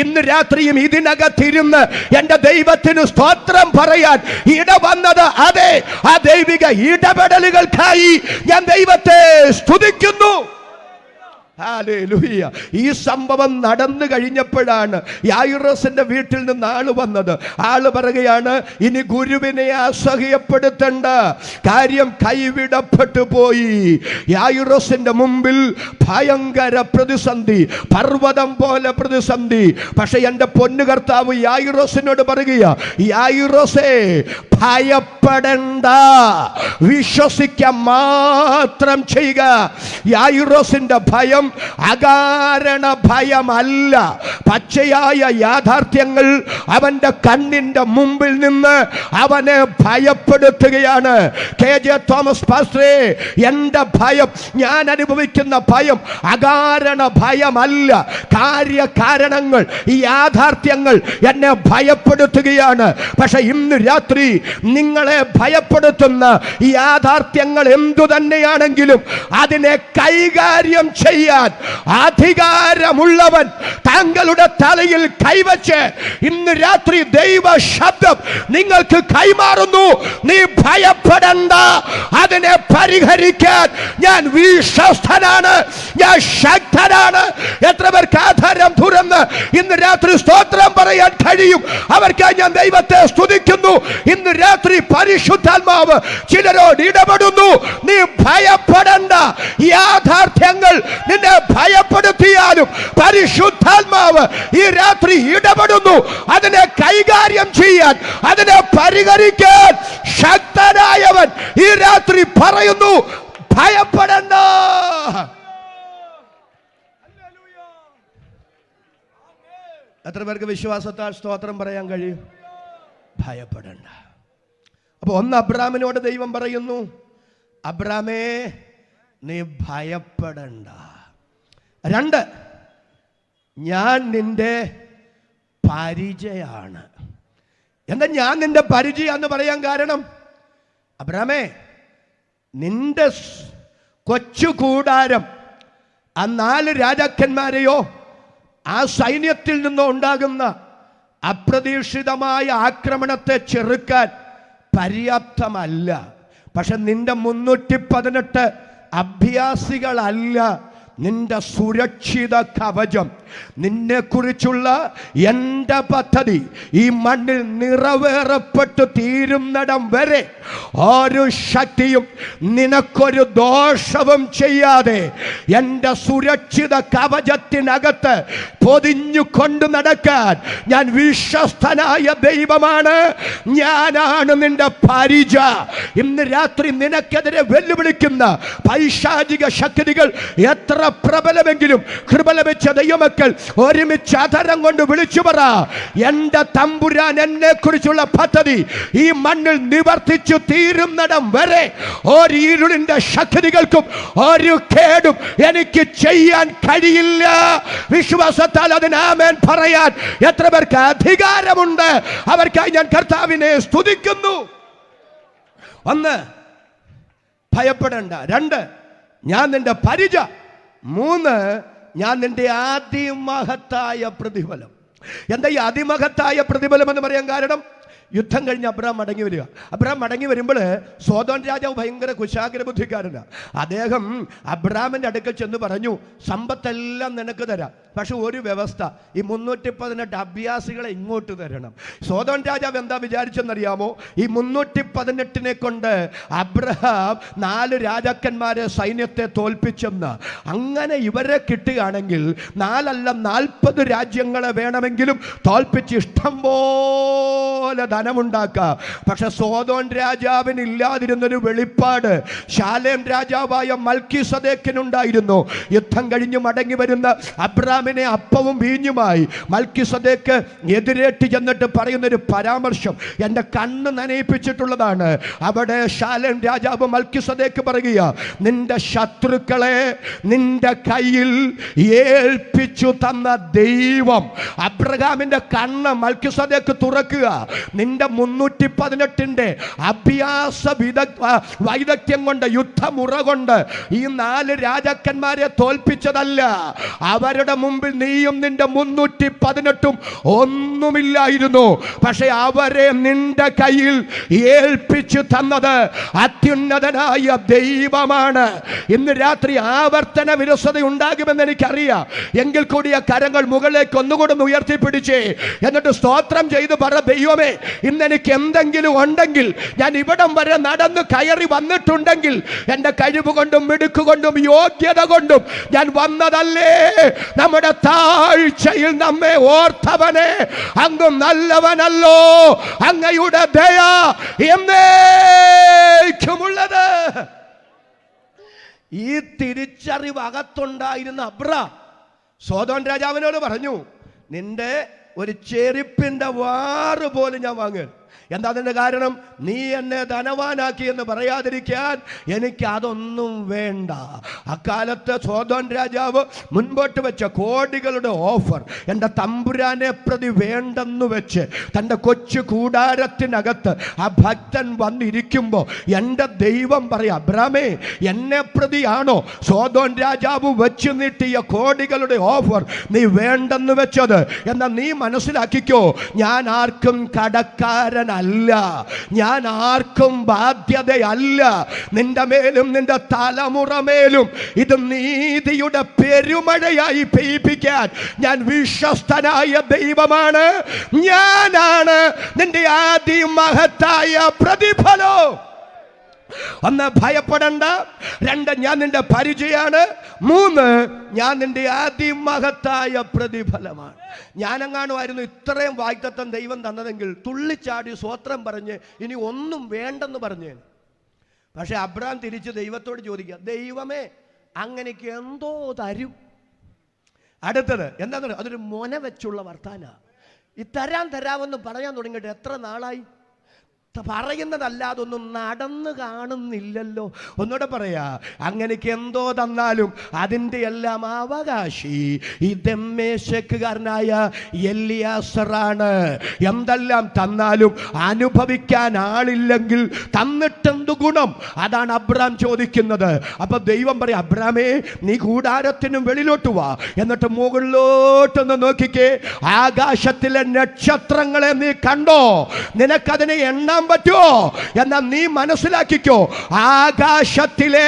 ഇന്ന് രാത്രിയും ഇതിനകത്തിരുന്ന് എൻ്റെ ദൈവത്തിന് സ്തോത്രം പറയാൻ ഇടവന്നത്? അതെ, ആ ദൈവിക ഇടപെടലുകൾക്കായി ഞാൻ ദൈവത്തെ സ്തുതിക്കുന്നു. ഹല്ലേലൂയ. ഈ സംഭവം നടന്നു കഴിഞ്ഞപ്പോഴാണ് യായിറോസിന്റെ വീട്ടിൽ നിന്ന് ആള് വന്നത്. ആള് പറയുകയാണ്, ഇനി ഗുരുവിനെ അസഹ്യപ്പെടുത്തണ്ട, കാര്യം കൈവിടപ്പെട്ടു പോയി. യായിറോസിന്റെ മുമ്പിൽ ഭയങ്കര പ്രതിസന്ധി, പർവ്വതം പോലെ പ്രതിസന്ധി. പക്ഷെ എൻ്റെ പൊന്നു കർത്താവ് യായിറോസിനോട് പറയുക, യായിറോസേ ഭയപ്പെടണ്ട, വിശ്വസിക്കാൻ മാത്രം ചെയ്യുക. യായിറോസിന്റെ ഭയം അകാരണ ഭയമല്ല. പച്ചയായ യാഥാർത്ഥ്യങ്ങൾ അവന്റെ കണ്ണിന്റെ മുമ്പിൽ നിന്ന് അവനെ ഭയപ്പെടുത്തുകയാണ്. KJ തോമസ് പാസ്റ്ററേ, എൻ്റെ ഭയം, ഞാൻ അനുഭവിക്കുന്ന ഭയം അകാരണ ഭയമല്ല. കാര്യകാരണങ്ങൾ, യാഥാർത്ഥ്യങ്ങൾ എന്നെ ഭയപ്പെടുത്തുകയാണ്. പക്ഷെ ഇന്ന് രാത്രി നിങ്ങളെ ഭയപ്പെടുത്തുന്ന യാഥാർത്ഥ്യങ്ങൾ എന്തു തന്നെയാണെങ്കിലും അതിനെ കൈകാര്യം ചെയ്യാൻ അധികാരമുള്ളവൻ താങ്കളുടെ തലയിൽ കൈവച്ച് ഇന്ന് രാത്രി ദൈവ ശബ്ദം നിങ്ങൾക്ക് കൈമാറുന്നു. നീ ഭയപ്പെടണ്ട, അതിനെ പരിഹരിക്കാൻ ഞാൻ വിശ്വസ്തനാണ്, ഞാൻ ശക്തനാണ്. എത്ര പേർക്ക് ആധാരം തുറന്ന് ഇന്ന് രാത്രി സ്തോത്രം പറയാൻ കഴിയും? അവർക്കായി ഞാൻ ദൈവത്തെ സ്തുതിക്കുന്നു. ഇന്ന് രാത്രി പരിശുദ്ധാത്മാവ് ചിലരോട് ഇടപെടുന്നു. നീ ഭയപ്പെടണ്ട, യാഥാർത്ഥ്യങ്ങൾ നിന്നെ ഭയപ്പെടുത്തിയാലും പരിശുദ്ധാത്മാവ് ഈ രാത്രി ഇടപെടുന്നു. അതിനെ കൈകാര്യം ചെയ്യാൻ, അതിനെ പരിഹരിക്കാൻ ശക്തനായവൻ ഈ രാത്രി പറയുന്നു, ഭയപ്പെടണ്ട. എത്ര പേർക്ക് വിശ്വാസത്താൽ സ്തോത്രം പറയാൻ കഴിയും? ഭയപ്പെടണ്ട. അപ്പൊ ഒന്ന് അബ്രാമിനോട് ദൈവം പറയുന്നു, അബ്രാമേ നീ ഭയപ്പെടണ്ട. രണ്ട്, ഞാൻ നിന്റെ പരിചയാണ്. എന്താ ഞാൻ നിന്റെ പരിചയം എന്ന് പറയാൻ കാരണം? അബ്രാമേ, നിന്റെ കൊച്ചു കൂടാരം ആ 4 രാജാക്കന്മാരെയോ ആ സൈന്യത്തിൽ നിന്നോ ഉണ്ടാകുന്ന അപ്രതീക്ഷിതമായ ആക്രമണത്തെ ചെറുക്കാൻ പര്യാപ്തമല്ല. പക്ഷെ നിന്റെ 318 അഭ്യാസികളല്ല നിന്റെ സുരക്ഷിത കവചം. നിന്നെ കുറിച്ചുള്ള എൻ്റെ പദ്ധതി ഈ മണ്ണിൽ നിറവേറപ്പെട്ടു തീരുന്നിടം വരെ ഒരു ശക്തിയും നിനക്കൊരു ദോഷവും ചെയ്യാതെ എൻ്റെ സുരക്ഷിത കവചത്തിനകത്ത് പൊതിഞ്ഞു കൊണ്ട് നടക്കാൻ ഞാൻ വിശ്വസ്തനായ ദൈവമാണ്. ഞാനാണ് നിന്റെ പരിച. ഇന്ന് രാത്രി നിനക്കെതിരെ വെല്ലുവിളിക്കുന്ന പൈശാചിക ശക്തികൾ എത്ര പ്രബലമെങ്കിലും കൃപ ലഭിച്ച ദൈവമക്കൾ ഒരുമിച്ച് അധരം കൊണ്ട് വിളിച്ചു പറ, എന്റെ തമ്പുരാൻ എന്നെ കുറിച്ചുള്ള പദ്ധതി ഈ മണ്ണിൽ നിവർത്തിച്ചു തീരുന്നിടം വരെ ഒരു ഇരുളിന്റെ ശക്തികൾക്കും ഒരു കേടും എനിക്ക് ചെയ്യാൻ കഴിയില്ല. വിശ്വാസത്താൽ അതിന് ആമേൻ പറയാൻ എത്ര പേർക്ക് അധികാരമുണ്ട്? അവർക്കായി ഞാൻ കർത്താവിനെ സ്തുതിക്കുന്നു. ഒന്ന്, ഭയപ്പെടേണ്ട. രണ്ട്, ഞാൻ നിന്റെ പരിച. മൂന്ന്, ഞാൻ നിന്റെ അതിമഹത്തായ പ്രതിഫലം. എന്താ ഈ അതിമഹത്തായ പ്രതിഫലം എന്ന് പറയാൻ കാരണം? യുദ്ധം കഴിഞ്ഞ് അബ്രാം മടങ്ങി വരിക. അബ്രാം മടങ്ങി വരുമ്പോൾ സോദോം രാജാവ് ഭയങ്കര കുശാഗ്ര ബുദ്ധിക്കാരനാണ്. അദ്ദേഹം അബ്രാമിൻ്റെ അടുക്കൽ ചെന്ന് പറഞ്ഞു, സമ്പത്തെല്ലാം നിനക്ക് തരാം, പക്ഷെ ഒരു വ്യവസ്ഥ, ഈ 318 അഭ്യാസികളെ ഇങ്ങോട്ട് തരണം. സോദോം രാജാവ് എന്താ വിചാരിച്ചെന്നറിയാമോ? ഈ 318 കൊണ്ട് അബ്രഹാം 4 രാജാക്കന്മാരെ സൈന്യത്തെ തോൽപ്പിച്ചെന്ന്. അങ്ങനെ ഇവരെ കിട്ടുകയാണെങ്കിൽ 4 അല്ല 40 രാജ്യങ്ങളെ വേണമെങ്കിലും തോൽപ്പിച്ച് ഇഷ്ടം പോലെ ധനമുണ്ടാക്കാം. പക്ഷെ സോദോം രാജാവിന് ഇല്ലാതിരുന്നൊരു വെളിപ്പാട് ശാലേം രാജാവായ മൽക്കിസദേക്കിനുണ്ടായിരുന്നു. യുദ്ധം കഴിഞ്ഞ് മടങ്ങി വരുന്ന അബ്രാമിനെ അപ്പവും വീഞ്ഞുമായി മൽക്കിസദേക്ക് എതിരേറ്റ് ചെന്നിട്ട് പറയുന്നൊരു പരാമർശം എൻ്റെ കണ്ണ് നനയിപ്പിച്ചിട്ടുള്ളതാണ്. അവിടെ ശാലേം രാജാവ് മൽക്കിസദേക്ക് പറയുക, നിന്റെ ശത്രുക്കളെ നിന്റെ കയ്യിൽ ഏൽപ്പിച്ചു തന്ന ദൈവം. അബ്രഹാമിന്റെ കണ്ണ് മൽക്കിസദേക്ക് തുറക്കുക. നിന്റെ 318 അഭ്യാസ വൈദഗ്ധ്യം കൊണ്ട്, യുദ്ധമുറ കൊണ്ട് ഈ 4 രാജാക്കന്മാരെ തോൽപ്പിച്ചതല്ല. അവരുടെ മുമ്പിൽ നീയും നിന്റെ 318 ഒന്നുമില്ലായിരുന്നു. പക്ഷെ അവരെ നിന്റെ കയ്യിൽ ഏൽപ്പിച്ചു തന്നത് അത്യുന്നതനായ ദൈവമാണ്. ഇന്ന് രാത്രി ആവർത്തന വിരസത ഉണ്ടാകുമെന്ന് എനിക്കറിയാം. എങ്കിൽ കൂടി ആ കരങ്ങൾ മുകളിലേക്ക് ഒന്നുകൂടെ ഉയർത്തിപ്പിടിച്ചേ, എന്നിട്ട് സ്തോത്രം ചെയ്ത് പറ, ദൈവമേ, ഇന്ന് എനിക്ക് എന്തെങ്കിലും ഉണ്ടെങ്കിൽ, ഞാൻ ഇവിടം വരെ നടന്ന് കയറി വന്നിട്ടുണ്ടെങ്കിൽ എൻ്റെ കഴിവ് കൊണ്ടും മിടുക്കുകൊണ്ടും യോഗ്യത കൊണ്ടും ഞാൻ വന്നതല്ലേ. നമ്മുടെ താഴ്ചയിൽ നമ്മെ ഓർത്തവനെ, അങ്ങ് നല്ലവനല്ലോ, അങ്ങയുടെ ദയ എന്നേക്കുമുള്ളത്. ഈ തിരിച്ചറിവ് അകത്തുണ്ടായിരുന്ന അബ്രാം സോദോം രാജാവിനോട് പറഞ്ഞു, നിന്റെ ഒരു ചെരുപ്പിന്റെ വാറ് പോലും ഞാൻ വാങ്ങുക. എന്താ അതിൻ്റെ കാരണം? നീ എന്നെ ധനവാനാക്കി എന്ന് പറയാതിരിക്കാൻ എനിക്ക് അതൊന്നും വേണ്ട. അക്കാലത്ത് സോദോം രാജാവ് മുൻപോട്ട് വെച്ച കോടികളുടെ ഓഫർ എൻ്റെ തമ്പുരാനെ പ്രതി വേണ്ടെന്ന് വെച്ച് തൻ്റെ കൊച്ചു കൂടാരത്തിനകത്ത് ആ ഭക്തൻ വന്നിരിക്കുമ്പോൾ എൻ്റെ ദൈവം പറയാം, അബ്രാമേ, എന്നെ പ്രതിയാണോ സോദോം രാജാവ് വെച്ച് നീട്ടിയ കോടികളുടെ ഓഫർ നീ വേണ്ടെന്ന് വെച്ചത്? എന്നാൽ നീ മനസ്സിലാക്കിക്കോ, ഞാൻ ആർക്കും കടക്കാരനല്ല, ഞാൻ ആർക്കും ബാധ്യതയല്ല. നിന്റെ മേലും നിന്റെ തലമുറ മേലും ഇത് നീതിയുടെ പെരുമഴയായി പെയ്യിപ്പിക്കാൻ ഞാൻ വിശ്വസ്തനായ ദൈവമാണ്. ഞാനാണ് നിന്റെ അതിമഹത്തായ പ്രതിഫലം. 1, ഭയപ്പെടണ്ട. 2, ഞാൻ നിന്റെ പരിചയമാണ്. 3, ഞാൻ നിന്റെ അതിമഹത്തായ പ്രതിഫലമാണ്. ഞാനെങ്ങാനുമായിരുന്നു ഇത്രയും വാഗ്ദത്തം ദൈവം തന്നതെങ്കിൽ തുള്ളിച്ചാടി സ്വോത്രം പറഞ്ഞ് ഇനി ഒന്നും വേണ്ടെന്ന് പറഞ്ഞേന്. പക്ഷെ അബ്രാം തിരിച്ച് ദൈവത്തോട് ചോദിക്കുക, ദൈവമേ, അങ്ങനെക്ക് എന്തോ തരും. അടുത്തത് എന്താണെന്ന്, അതൊരു മൊന വെച്ചുള്ള വർത്താന. ഈ തരാമെന്ന് പറയാൻ തുടങ്ങിയിട്ട് എത്ര നാളായി? പറയുന്നതല്ലാതൊന്നും നടന്നു കാണുന്നില്ലല്ലോ. ഒന്നുകൂടെ പറയാ, അങ്ങനെക്ക് എന്തോ തന്നാലും അതിൻ്റെ എല്ലാം അവകാശി ഈ ദമ്മേശക്കുകാരനായ എലിയാസറാണ്. എന്തെല്ലാം തന്നാലും അനുഭവിക്കാൻ ആളില്ലെങ്കിൽ തന്നിട്ടെന്തു ഗുണം? അതാണ് അബ്രാം ചോദിക്കുന്നത്. അപ്പൊ ദൈവം പറയാം, അബ്രാമേ, നീ കൂടാരത്തിനും വെളിയിലോട്ട് വാ, എന്നിട്ട് മുകളിലോട്ടൊന്ന് നോക്കിക്കേ. ആകാശത്തിലെ നക്ഷത്രങ്ങളെ നീ കണ്ടോ? നിനക്കതിനെ എണ്ണാൻ പറ്റുമോ? എന്നാൽ നീ മനസ്സിലാക്കിക്കോ, ആകാശത്തിലെ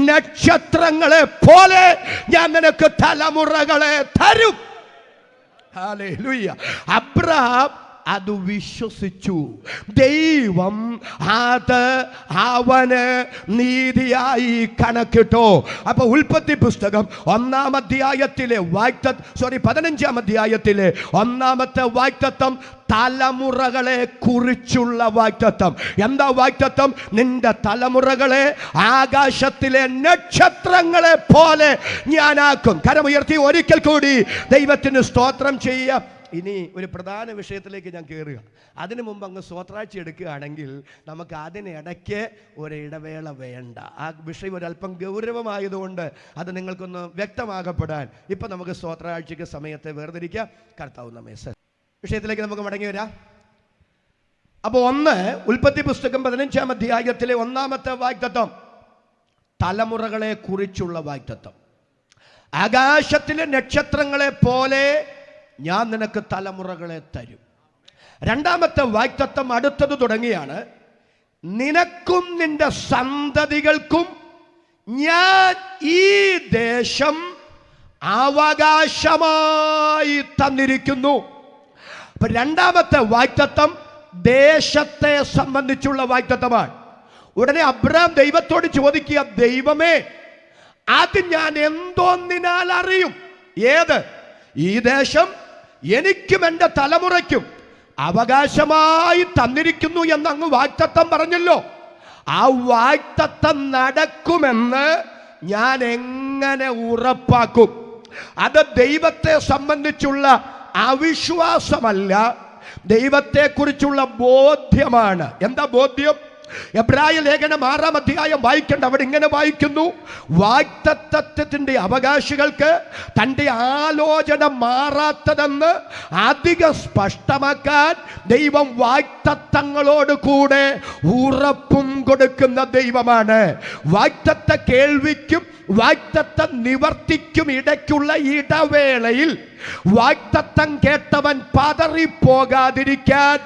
നക്ഷത്രങ്ങളെ പോലെ ഞാൻ നിനക്ക് തലമുറകളെ തരും. ഹല്ലേലൂയ. അബ്രാം അത് വിശ്വസിച്ചു. ദൈവം അത് അവന് നീതിയായി കണക്കിട്ടോ. അപ്പൊ ഉൽപ്പത്തി പുസ്തകം 1-ാം അധ്യായത്തിലെ 15-ാം അധ്യായത്തിലെ 1-ാമത്തെ വാഗ്ദത്തം തലമുറകളെ കുറിച്ചുള്ള വാഗ്ദത്തം. എന്താ വാഗ്ദത്തം? നിന്റെ തലമുറകളെ ആകാശത്തിലെ നക്ഷത്രങ്ങളെ പോലെ ഞാനാക്കും. കരമുയർത്തി ഒരിക്കൽ കൂടി ദൈവത്തിന് സ്തോത്രം ചെയ്യാം. ഇനി ഒരു പ്രധാന വിഷയത്തിലേക്ക് ഞാൻ കയറുക. അതിനു മുമ്പ് അങ്ങ് സ്വോത്രാഴ്ച എടുക്കുകയാണെങ്കിൽ നമുക്ക് അതിനിടയ്ക്ക് ഒരിടവേള വേണ്ട. ആ വിഷയം ഒരല്പം ഗൗരവമായതുകൊണ്ട് അത് നിങ്ങൾക്കൊന്ന് വ്യക്തമാകപ്പെടാൻ ഇപ്പം നമുക്ക് സ്വോത്രാഴ്ചയ്ക്ക് സമയത്തെ വേർതിരിക്കാം. കർത്താവ് നമ്മെ വിഷയത്തിലേക്ക് നമുക്ക് മടങ്ങി വരാം. അപ്പോൾ 1 ഉൽപ്പത്തി പുസ്തകം 15-ാം അധ്യായത്തിലെ 1-ാമത്തെ വാഗ്ദത്തം തലമുറകളെ കുറിച്ചുള്ള വാഗ്ദത്തം. ആകാശത്തിലെ നക്ഷത്രങ്ങളെ പോലെ ഞാൻ നിനക്ക് തലമുറകളെ തരും. 2-ാമത്തെ വാഗ്ദത്തം അടുത്തത് തുടങ്ങിയാണ്, നിനക്കും നിന്റെ സന്തതികൾക്കും ഞാൻ ഈ ദേശം അവകാശമായി തന്നിരിക്കുന്നു. അപ്പൊ 2-ാമത്തെ വാഗ്ദത്തം ദേശത്തെ സംബന്ധിച്ചുള്ള വാഗ്ദത്തമാണ്. ഉടനെ അബ്രാം ദൈവത്തോട് ചോദിക്കുക, ദൈവമേ, അത് ഞാൻ എന്തോന്നിനാൽ അറിയും? ഏത്? ഈ ദേശം എനിക്കും എൻ്റെ തലമുറയ്ക്കും അവകാശമായി തന്നിരിക്കുന്നു എന്നങ്ങ് വാഗ്ദത്തം പറഞ്ഞല്ലോ. ആ വാഗ്ദത്തം നടക്കുമെന്ന് ഞാൻ എങ്ങനെ ഉറപ്പാക്കും? അത് ദൈവത്തെ സംബന്ധിച്ചുള്ള അവിശ്വാസമല്ല, ദൈവത്തെക്കുറിച്ചുള്ള ബോധ്യമാണ്. എന്താ ബോധ്യം? എബ്രായ ലേഖനം 6-ാം അധ്യായം വായിക്കേണ്ട അവിടെ ഇങ്ങനെ വായിക്കുന്നു, വാഗ്ദത്തത്തിന്റെ അവകാശികൾക്ക് തൻ്റെ ആലോചന മാറാത്തതെന്ന് അധികം സ്പഷ്ടമാക്കാൻ ദൈവം വാഗ്ദത്തങ്ങളോട് കൂടെ ഉറപ്പും കൊടുക്കുന്ന ദൈവമാണ്. വാഗ്ദത്ത കേൾവിക്കും വാഗ്ദത്ത നിവർത്തിക്കും ഇടയ്ക്കുള്ള ഇടവേളയിൽ വാഗ്ദത്തം കേട്ടവൻ പതറിപ്പോകാതിരിക്കാൻ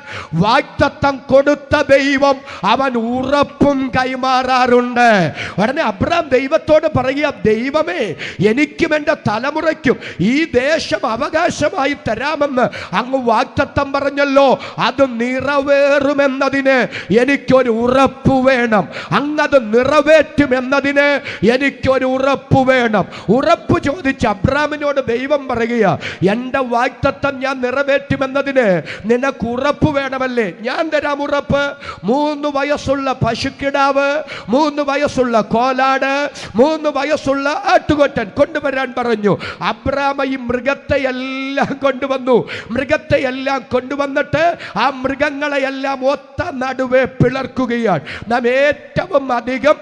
വാഗ്ദത്തം കൊടുത്ത ദൈവം അവൻ ഉറപ്പും കൈമാറാറുണ്ട്. ഉടനെ അബ്രാം ദൈവത്തോട് പറയുക, ദൈവമേ, എനിക്കും എൻ്റെ തലമുറയ്ക്കും ഈ ദേശം അവകാശമായി തരാമെന്ന് അങ്ങ് വാഗ്ദത്തം പറഞ്ഞല്ലോ, അത് നിറവേറുമെന്നതിന് എനിക്കൊരു ഉറപ്പ് വേണം. അങ്ങത് നിറവേറ്റുമെന്നതിന് എനിക്കൊരു ഉറപ്പ് വേണം. ഉറപ്പ് ചോദിച്ച് അബ്രാമിനോട് ദൈവം പറയുക, എൻ്റെ വാഗ്ദത്തം ഞാൻ നിറവേറ്റുമെന്നതിന് നിനക്ക് ഉറപ്പ് വേണമല്ലേ? ഞാൻ തരാം ഉറപ്പ്. 3 വയസ്സുള്ള പശുക്കിടാവ്, 3 വയസ്സുള്ള കോലാട്, 3 വയസ്സുള്ള ആട്ടുകൊറ്റൻ കൊണ്ടുവരാൻ പറഞ്ഞു. അബ്രാമ ഈ മൃഗത്തെയെല്ലാം കൊണ്ടുവന്നു. മൃഗത്തെയെല്ലാം കൊണ്ടുവന്നിട്ട് ആ മൃഗങ്ങളെയെല്ലാം ഒത്ത നടുവെ പിളർക്കുകയാണ്. നാം ഏറ്റവും അധികം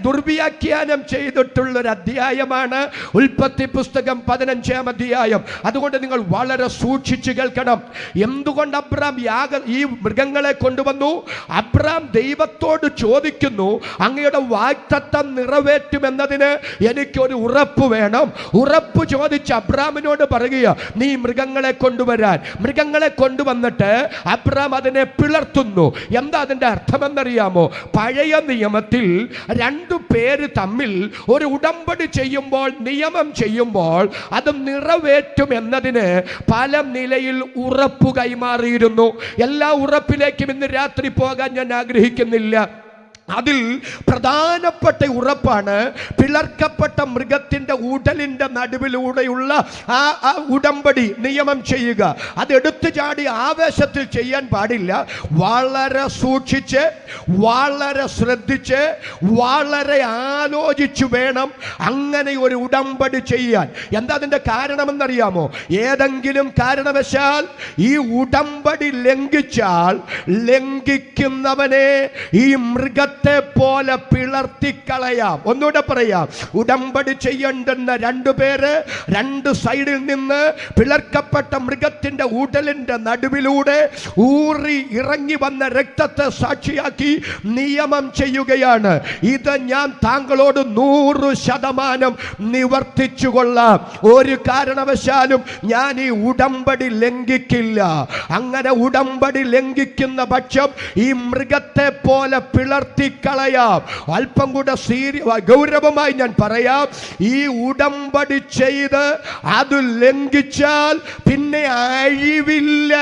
ദുർവ്യാഖ്യാനം ചെയ്തിട്ടുള്ളൊരു അധ്യായമാണ് ഉൽപ്പത്തി പുസ്തകം 15-ാം അധ്യായം. അതുകൊണ്ട് നിങ്ങൾ വളരെ സൂക്ഷിച്ചു കേൾക്കണം. എന്തുകൊണ്ട് അബ്രാം ഈ മൃഗങ്ങളെ കൊണ്ടുവന്നു? അബ്രാം ദൈവത്തോട് ചോദിക്കുന്നു, അങ്ങയുടെ വാഗ്ദത്തം നിറവേറ്റുമെന്നതിന് എനിക്കൊരു ഉറപ്പ് വേണം. ഉറപ്പ് ചോദിച്ച് അബ്രാമിനോട് പറയുക, നീ മൃഗങ്ങളെ കൊണ്ടുവരാൻ. മൃഗങ്ങളെ കൊണ്ടുവന്നിട്ട് അബ്രാം അതിനെ പിളർത്തുന്നു. എന്താ അതിൻ്റെ അർത്ഥമെന്നറിയാമോ? പഴയ നിയമത്തിൽ 2 പേര് തമ്മിൽ ഒരു ഉടമ്പടി ചെയ്യുമ്പോൾ, നിയമം ചെയ്യുമ്പോൾ അത് നിറവേറ്റും എന്നതിന് പല നിലയിൽ ഉറപ്പ് കൈമാറിയിരുന്നു. എല്ലാ ഉറപ്പിലേക്കും ഇന്ന് രാത്രി പോകാൻ ഞാൻ ആഗ്രഹിക്കുന്നില്ല. അതിൽ പ്രധാനപ്പെട്ട ഉറപ്പാണ് പിളർക്കപ്പെട്ട മൃഗത്തിൻ്റെ ഉടലിൻ്റെ നടുവിലൂടെയുള്ള ആ ഉടമ്പടി നിയമം ചെയ്യുക. അത് എടുത്തു ചാടി ആവേശത്തിൽ ചെയ്യാൻ പാടില്ല. വളരെ സൂക്ഷിച്ച്, വളരെ ശ്രദ്ധിച്ച്, വളരെ ആലോചിച്ചു വേണം അങ്ങനെ ഒരു ഉടമ്പടി ചെയ്യാൻ. എന്താ അതിൻ്റെ കാരണമെന്നറിയാമോ? ഏതെങ്കിലും കാരണവശാൽ ഈ ഉടമ്പടി ലംഘിച്ചാൽ ലംഘിക്കുന്നവനെ ഈ മൃഗ പോലെ പിളർത്തിക്കളയാം. ഒന്നുകൂടെ പറയാം, ഉടമ്പടി ചെയ്യേണ്ടുന്ന 2 പേര് 2 സൈഡിൽ നിന്ന് പിളർക്കപ്പെട്ട മൃഗത്തിന്റെ ഉടലിന്റെ നടുവിലൂടെ ഊറി ഇറങ്ങി വന്ന രക്തത്തെ സാക്ഷിയാക്കി നിയമം ചെയ്യുകയാണ്. ഇത് ഞാൻ താങ്കളോട് 100% നിവർത്തിച്ചു കൊള്ളാം. ഒരു കാരണവശാലും ഞാൻ ഈ ഉടമ്പടി ലംഘിക്കില്ല. അങ്ങനെ ഉടമ്പടി ലംഘിക്കുന്ന പക്ഷം ഈ മൃഗത്തെ പോലെ പിളർത്തി കളയാം. അല്പം കൂടെ ഗൗരവമായി ഞാൻ പറയാം, ഈ ഉടമ്പടി ചെയ്ത് അത് ലംഘിച്ചാൽ പിന്നെ അഴിവില്ല,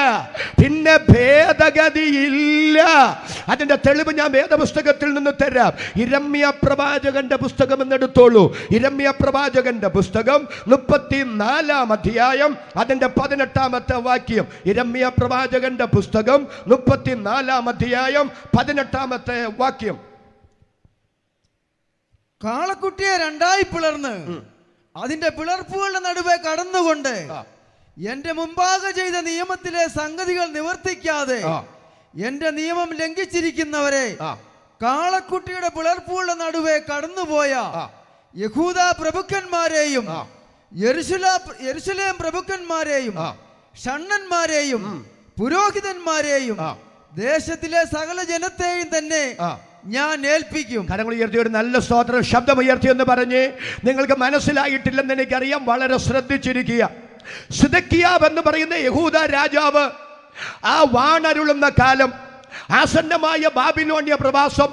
പിന്നെ ഭേദഗതിയില്ല. അതിന്റെ തെളിവ് ഞാൻ വേദപുസ്തകത്തിൽ നിന്ന് തരാം. യിരെമ്യാ പ്രവാചകന്റെ പുസ്തകം എന്നെടുത്തോളൂ. യിരെമ്യാ പ്രവാചകന്റെ പുസ്തകം 34-ാം അധ്യായം അതിന്റെ 18-ാമത്തെ വാക്യം. യിരെമ്യാ പ്രവാചകന്റെ പുസ്തകം 34-ാം അധ്യായം 18-ാമത്തെ വാക്യം. കാളക്കുട്ടിയെ 2ആയി പിളർന്ന് അതിന്റെ പിളർപ്പുകളുടെ നടുവെ കടന്നുകൊണ്ട് എന്റെ മുമ്പാകെ ചെയ്ത നിയമത്തിലെ സംഗതികൾ നിവർത്തിക്കാതെ എന്റെ നിയമം ലംഘിച്ചിരിക്കുന്നവരെ കാളക്കുട്ടിയുടെ പിളർപ്പുകളുടെ നടുവെ കടന്നുപോയ യഹൂദ പ്രഭുക്കന്മാരെയും യെരുശലേം പ്രഭുക്കന്മാരെയും ഷണ്ഡന്മാരെയും പുരോഹിതന്മാരെയും ദേശത്തിലെ സകല ജനത്തെയും തന്നെ ഞാൻ ഏൽപ്പിക്കും. കരങ്ങൾ ഉയർത്തി ഒരു നല്ല സ്തോത്രം ശബ്ദം ഉയർത്തി എന്ന് പറഞ്ഞ്, നിങ്ങൾക്ക് മനസ്സിലായിട്ടില്ലെന്ന് എനിക്കറിയാം, വളരെ ശ്രദ്ധിച്ചിരിക്കുക. സിദക്കിയാവ് എന്ന് പറയുന്ന യഹൂദ രാജാവ് ആ വാണരുളുന്ന കാലം, ആസന്നമായ ബാബിലോണിയ പ്രവാസം,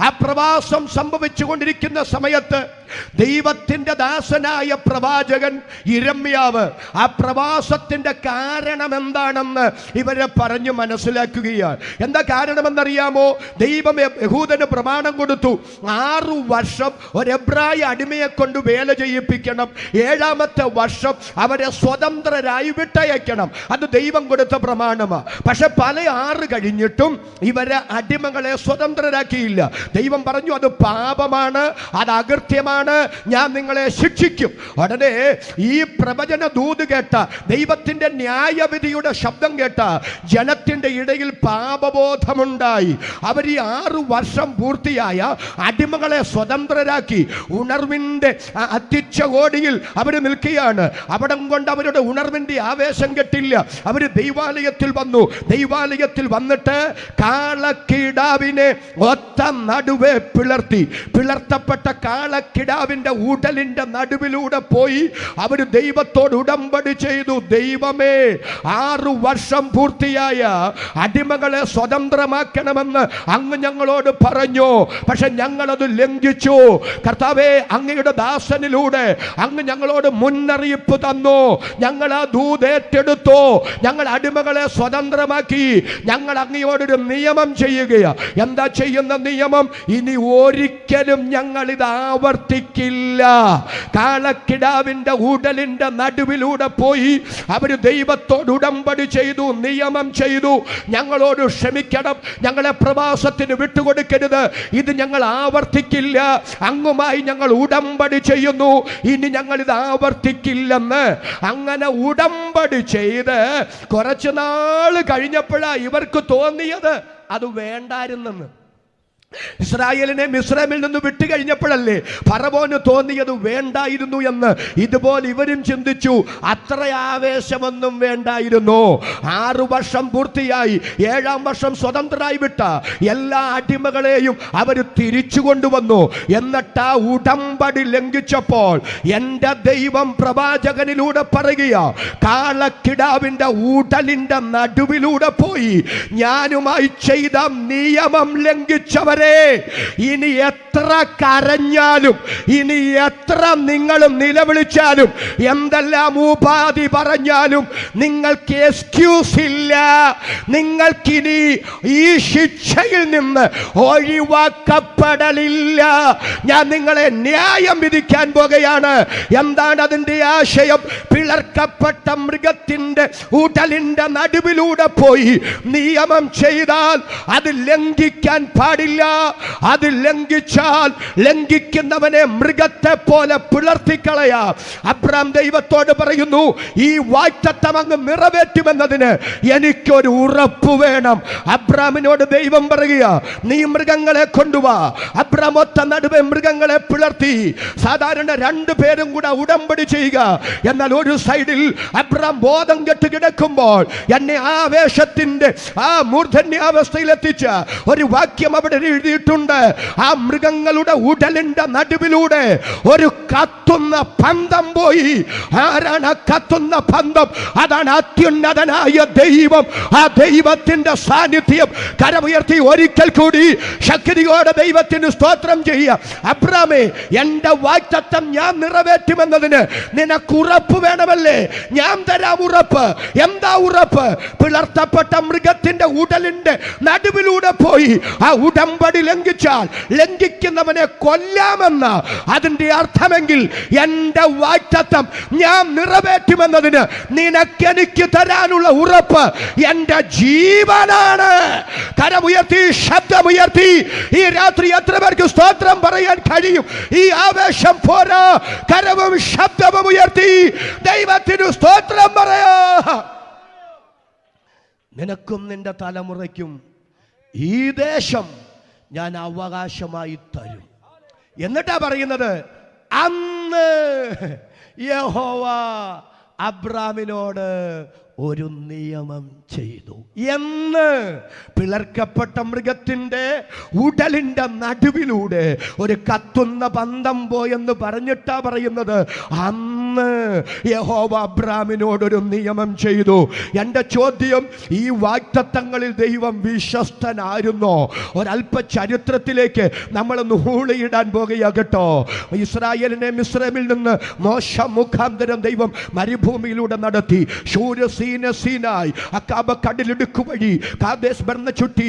ആ പ്രവാസം സംഭവിച്ചുകൊണ്ടിരിക്കുന്ന സമയത്ത് ദൈവത്തിന്റെ ദാസനായ പ്രവാചകൻ യിരെമ്യാവ് ആ പ്രവാസത്തിന്റെ കാരണം എന്താണെന്ന് ഇവരെ പറഞ്ഞു മനസ്സിലാക്കുകയാണ്. എന്താ കാരണമെന്നറിയാമോ? ദൈവം യഹൂദന് പ്രമാണം കൊടുത്തു, 6 വർഷം ഒരു എബ്രായ അടിമയെ കൊണ്ട് വേല ചെയ്യിപ്പിക്കണം, 7ാമത്തെ വർഷം അവരെ സ്വതന്ത്രരായി വിട്ടയക്കണം. അത് ദൈവം കൊടുത്ത പ്രമാണമാണ്. പക്ഷെ പല 6 കഴിഞ്ഞിട്ടും ഇവരെ അടിമകളെ സ്വതന്ത്രരാക്കിയില്ല. ദൈവം പറഞ്ഞു, അത് പാപമാണ്, അത് അകൃത്യമാണ്, നിമിത്തമാണ് ഞാൻ നിങ്ങളെ ശിക്ഷിക്കും. ഉടനെ ഈ പ്രവചന ദൂത് കേട്ട, ദൈവത്തിന്റെ ന്യായവിധിയുടെ ശബ്ദം കേട്ട ജനത്തിന്റെ ഇടയിൽ പാപബോധമുണ്ടായി. അവർ ഈ 6 വർഷം പൂർത്തിയായ അടിമകളെ സ്വതന്ത്രരാക്കി ഉണർവിന്റെ അത്യുച്ചകോടിയിൽ അവർ നിൽക്കുകയാണ്. അവിടം കൊണ്ട് അവരുടെ ഉണർവിന്റെ ആവേശം കെട്ടില്ല. അവർ ദൈവാലയത്തിൽ വന്നു. ദൈവാലയത്തിൽ വന്നിട്ട് കാളക്കിടാവിനെ ഒത്ത നടുവെ പിളർത്തി. പിളർത്തപ്പെട്ട കാളക്കിടാവിന്റെ ഉടലിന്റെ നടുവിലൂടെ പോയി അവർ ദൈവത്തോട് ഉടമ്പടി ചെയ്തു. ദൈവമേ, 6 വർഷം പൂർത്തിയായ അടിമകളെ സ്വതന്ത്രമാക്കണമെന്ന് അങ്ങ് ഞങ്ങളോട് പറഞ്ഞു. പക്ഷെ ഞങ്ങളത് ലംഘിച്ചു. കർത്താവേ, അങ്ങയുടെ ദാസനിലൂടെ അങ്ങ് ഞങ്ങളോട് മുന്നറിയിപ്പ് തന്നു. ഞങ്ങൾ ആ ദൂത് ഏറ്റെടുത്തു. ഞങ്ങൾ അടിമകളെ സ്വതന്ത്രമാക്കി. ഞങ്ങൾ അങ്ങയോടൊരു നിയമം ചെയ്യുകയാണ്. എന്താ ചെയ്യുന്ന നിയമം? ഇനി ഒരിക്കലും ഞങ്ങൾ ഇത് ആവർത്തിക്കില്ല. കാളക്കിടാവിന്റെ ഉടലിന്റെ നടുവിലൂടെ പോയി അവര് ദൈവത്തോട് ഉടമ്പടി ചെയ്തു, നിയമം ചെയ്തു. ഞങ്ങളോട് ക്ഷമിക്കണം, ഞങ്ങളെ പ്രവാസത്തിന് വിട്ടുകൊടുക്കരുത്, ഇത് ഞങ്ങൾ ആവർത്തിക്കില്ല, അങ്ങുമായി ഞങ്ങൾ ഉടമ്പടി ചെയ്യുന്നു, ഇനി ഞങ്ങൾ ഇത് ആവർത്തിക്കില്ലെന്ന്. അങ്ങനെ ഉടമ്പടി ചെയ്ത് കുറച്ചു നാൾ കഴിഞ്ഞപ്പോഴാണ് ഇവർക്ക് തോന്നിയത് അത് വേണ്ടായിരുന്നെന്ന്. ഇസ്രായേലിനെ മിസ്രൈമിൽ നിന്ന് വിട്ടു കഴിഞ്ഞപ്പോഴല്ലേ ഫറവോന് തോന്നിയത് വേണ്ടായിരുന്നു എന്ന്. ഇതുപോലെ ഇവരും ചിന്തിച്ചു, അത്ര ആവേശമൊന്നും വേണ്ടായിരുന്നു. 6 വർഷം പൂർത്തിയായി. 7-ാം വർഷം സ്വതന്ത്രരായി വിട്ട എല്ലാ അടിമകളെയും അവർ തിരിച്ചു കൊണ്ടുവന്നു. എന്നിട്ട് ആ ഉടമ്പടി ലംഘിച്ചപ്പോൾ എൻ്റെ ദൈവം പ്രവാചകനിലൂടെ പറയുക, കാളക്കിടാവിൻ്റെ ഉടലിൻ്റെ നടുവിലൂടെ പോയി ഞാനുമായി ചെയ്ത നിയമം ലംഘിച്ചവരെ ഇനി എത്ര കരഞ്ഞാലും, ഇനി എത്ര നിങ്ങൾ നിലവിളിച്ചാലും, എന്തെല്ലാം ഉപാധി പറഞ്ഞാലും നിങ്ങൾക്ക് എക്സ്ക്യൂസ് ഇല്ല. നിങ്ങൾക്കിനി ഈ ശിക്ഷയിൽ നിന്ന് ഒഴിവാക്കപ്പെടലില്ല. ഞാൻ നിങ്ങളെ ന്യായം വിധിക്കാൻ പോകുകയാണ്. എന്താണ് അതിൻ്റെ ആശയം? പിളർക്കപ്പെട്ട മൃഗത്തിൻ്റെ ഉടലിൻ്റെ നടുവിലൂടെ പോയി നിയമം ചെയ്താൽ അത് ലംഘിക്കാൻ പാടില്ല. അത് ലംഘിച്ചാൽ ലംഘിക്കുന്നവനെ മൃഗത്തെ പോലെ പിളർത്തിക്കളയാം. അബ്രാം ദൈവത്തോട് പറയുന്നു, ഈ വാഗ്ദത്തം അങ്ങ് നിറവേറ്റുമെന്നതിന് എനിക്കൊരു ഉറപ്പ് വേണം. അബ്രാമിനോട് ദൈവം പറയുക, നീ മൃഗങ്ങളെ കൊണ്ടുവാ. അബ്രാം ഒത്ത നടുവെ മൃഗങ്ങളെ പിളർത്തി. സാധാരണ 2 പേരും കൂടെ ഉടമ്പടി ചെയ്യുക. എന്നാൽ ഒരു സൈഡിൽ അബ്രാം ബോധം കെട്ട് കിടക്കുമ്പോൾ എന്നെ ആവേശത്തിന്റെ ആ മൂർധന്യാവസ്ഥയിൽ എത്തിച്ച ഒരു വാക്യം അവിടെ എഴുതിയിട്ടുണ്ട്. ആ മൃഗങ്ങളുടെ ഉടലിന്റെ നടുവിലൂടെ ഒരു കത്തുന്ന പന്തം പോയി. ആരാണ് ആ കത്തുന്ന പന്തം? അതാണ് അത്യുന്നതനായ ദൈവം. ആ ദൈവത്തിന്റെ സാന്നിധ്യം. കരമുയർത്തി ഒരിക്കൽ കൂടി ശക്തിയോടെ ദൈവത്തിന് സ്തോത്രം ചെയ്യുക. അബ്രാമേ, എന്റെ വാഗ്ദത്തം ഞാൻ നിറവേറ്റുമെന്നതിന് നിനക്ക് ഉറപ്പ് വേണമല്ലേ? ഞാൻ തരാം ഉറപ്പ്. എന്താ ഉറപ്പ്? പിളർത്തപ്പെട്ട മൃഗത്തിന്റെ ഉടലിന്റെ നടുവിലൂടെ പോയി ആ ഉടമ്പടി ലംഘിച്ചാൽ ലംഘിക്കുന്നവനെ കൊല്ലാമെന്ന അതിന്റെ അർത്ഥമെങ്കിൽ എന്റെ വാഗ്ദത്തം ഞാൻ നിറവേറ്റുമെന്നതിന് നിനക്കെനിക്ക് തരാനുള്ള ഉറപ്പ് എന്റെ ജീവനാണ്. കരമുയർത്തി, ശബ്ദമുയർത്തി ഈ രാത്രി എത്ര പേർക്ക് സ്തോത്രം പറയാൻ കഴിയും? ഈ ആവേശം പോരാ, കരവും ശബ്ദവും ഉയർത്തി ദൈവത്തിന് സ്തോത്രം പറയാ. നിനക്കും നിന്റെ തലമുറയ്ക്കും ഈ ദേശം ഞാൻ അവകാശമായി തരും. എന്നിട്ടാ പറയുന്നത്, അന്ന് യഹോവ അബ്രാമിനോട് ഒരു നിയമം ചെയ്തു എന്ന്. പിളർക്കപ്പെട്ട മൃഗത്തിന്റെ ഉടലിന്റെ നടുവിലൂടെ ഒരു കത്തുന്ന പന്തം പോയെന്ന് പറഞ്ഞിട്ടാ പറയുന്നത്, അന്ന് യഹോവ അബ്രാമിനോടൊരു നിയമം ചെയ്തു. എൻ്റെ ചോദ്യം, ഈ വാഗ്ദത്തങ്ങളിൽ ദൈവം വിശ്വസ്തനായിരുന്നോ? ഒരല്പ ചരിത്രത്തിലേക്ക് നമ്മളൊന്ന് ഹൂളിയിടാൻ പോകുകയാകട്ടോ. ഇസ്രായേലിനെ മിസ്രൈമിൽ നിന്ന് മോശ മുഖാന്തരം ദൈവം മരുഭൂമിയിലൂടെ നടത്തി. സീനായി അക്കാബ കടലിടുക്ക് വഴി കാദേശ് ബർന്ന ചുറ്റി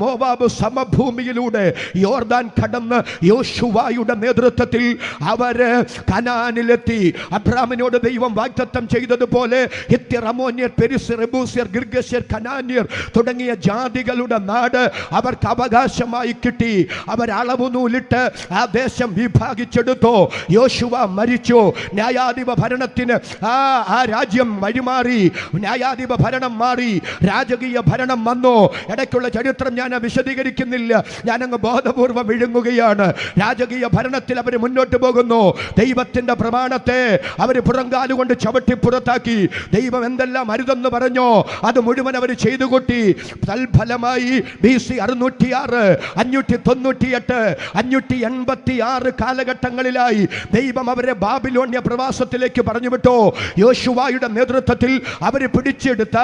മോവാബ് സമഭൂമിയിലൂടെ യോർദാൻ കടന്ന് യോശുവയുടെ നേതൃത്വത്തിൽ അവര് കനാനിലെത്തി. അബ്രാമിനോട് ദൈവം വാഗ്ദത്തം ചെയ്തതുപോലെ ഹിത്യർ, അമോന്യർ, പെരിസ്യർ, യെബൂസ്യർ, ഗിർഗശ്യർ, കനാന്യർ തുടങ്ങിയ ജാതികളുടെ നാട് അവർക്ക് അവകാശമായി കിട്ടി. അവർ അളവുനൂലിട്ട് ആ ദേശം വിഭാഗിച്ചെടുത്തു. യോശുവ മരിച്ചു. ന്യായാധിപ ഭരണത്തിന് ആ രാജ്യം വഴിമാറി. ന്യായാധിപ ഭരണം മാറി, രാജകീയ ഭരണം വന്നു. ഇടയ്ക്കുള്ള ചരിത്രം ഞാൻ വിശദീകരിക്കുന്നില്ല, ഞാനങ്ങ് ബോധപൂർവം വിഴുങ്ങുകയാണ്. രാജകീയ ഭരണത്തിൽ അവർ മുന്നോട്ട് പോകുന്നു. ദൈവത്തിന്റെ പ്രമാണത്തെ അവർ പുറങ്കാലുകൊണ്ട് ചവിട്ടി പുറത്താക്കി. ദൈവം എന്തെല്ലാം അരുതെന്ന് പറഞ്ഞോ അത് മുഴുവൻ അവർ ചെയ്തു കൂട്ടി. തൽഫലമായി BC 606, 598, 586 കാലഘട്ടങ്ങളിലായി ദൈവം അവരെ ബാബിലോണ്യ പ്രവാസത്തിലേക്ക് പറഞ്ഞു വിട്ടു. യോശുവയുടെ നേതൃത്വത്തിൽ അവർ പിടിച്ചെടുത്ത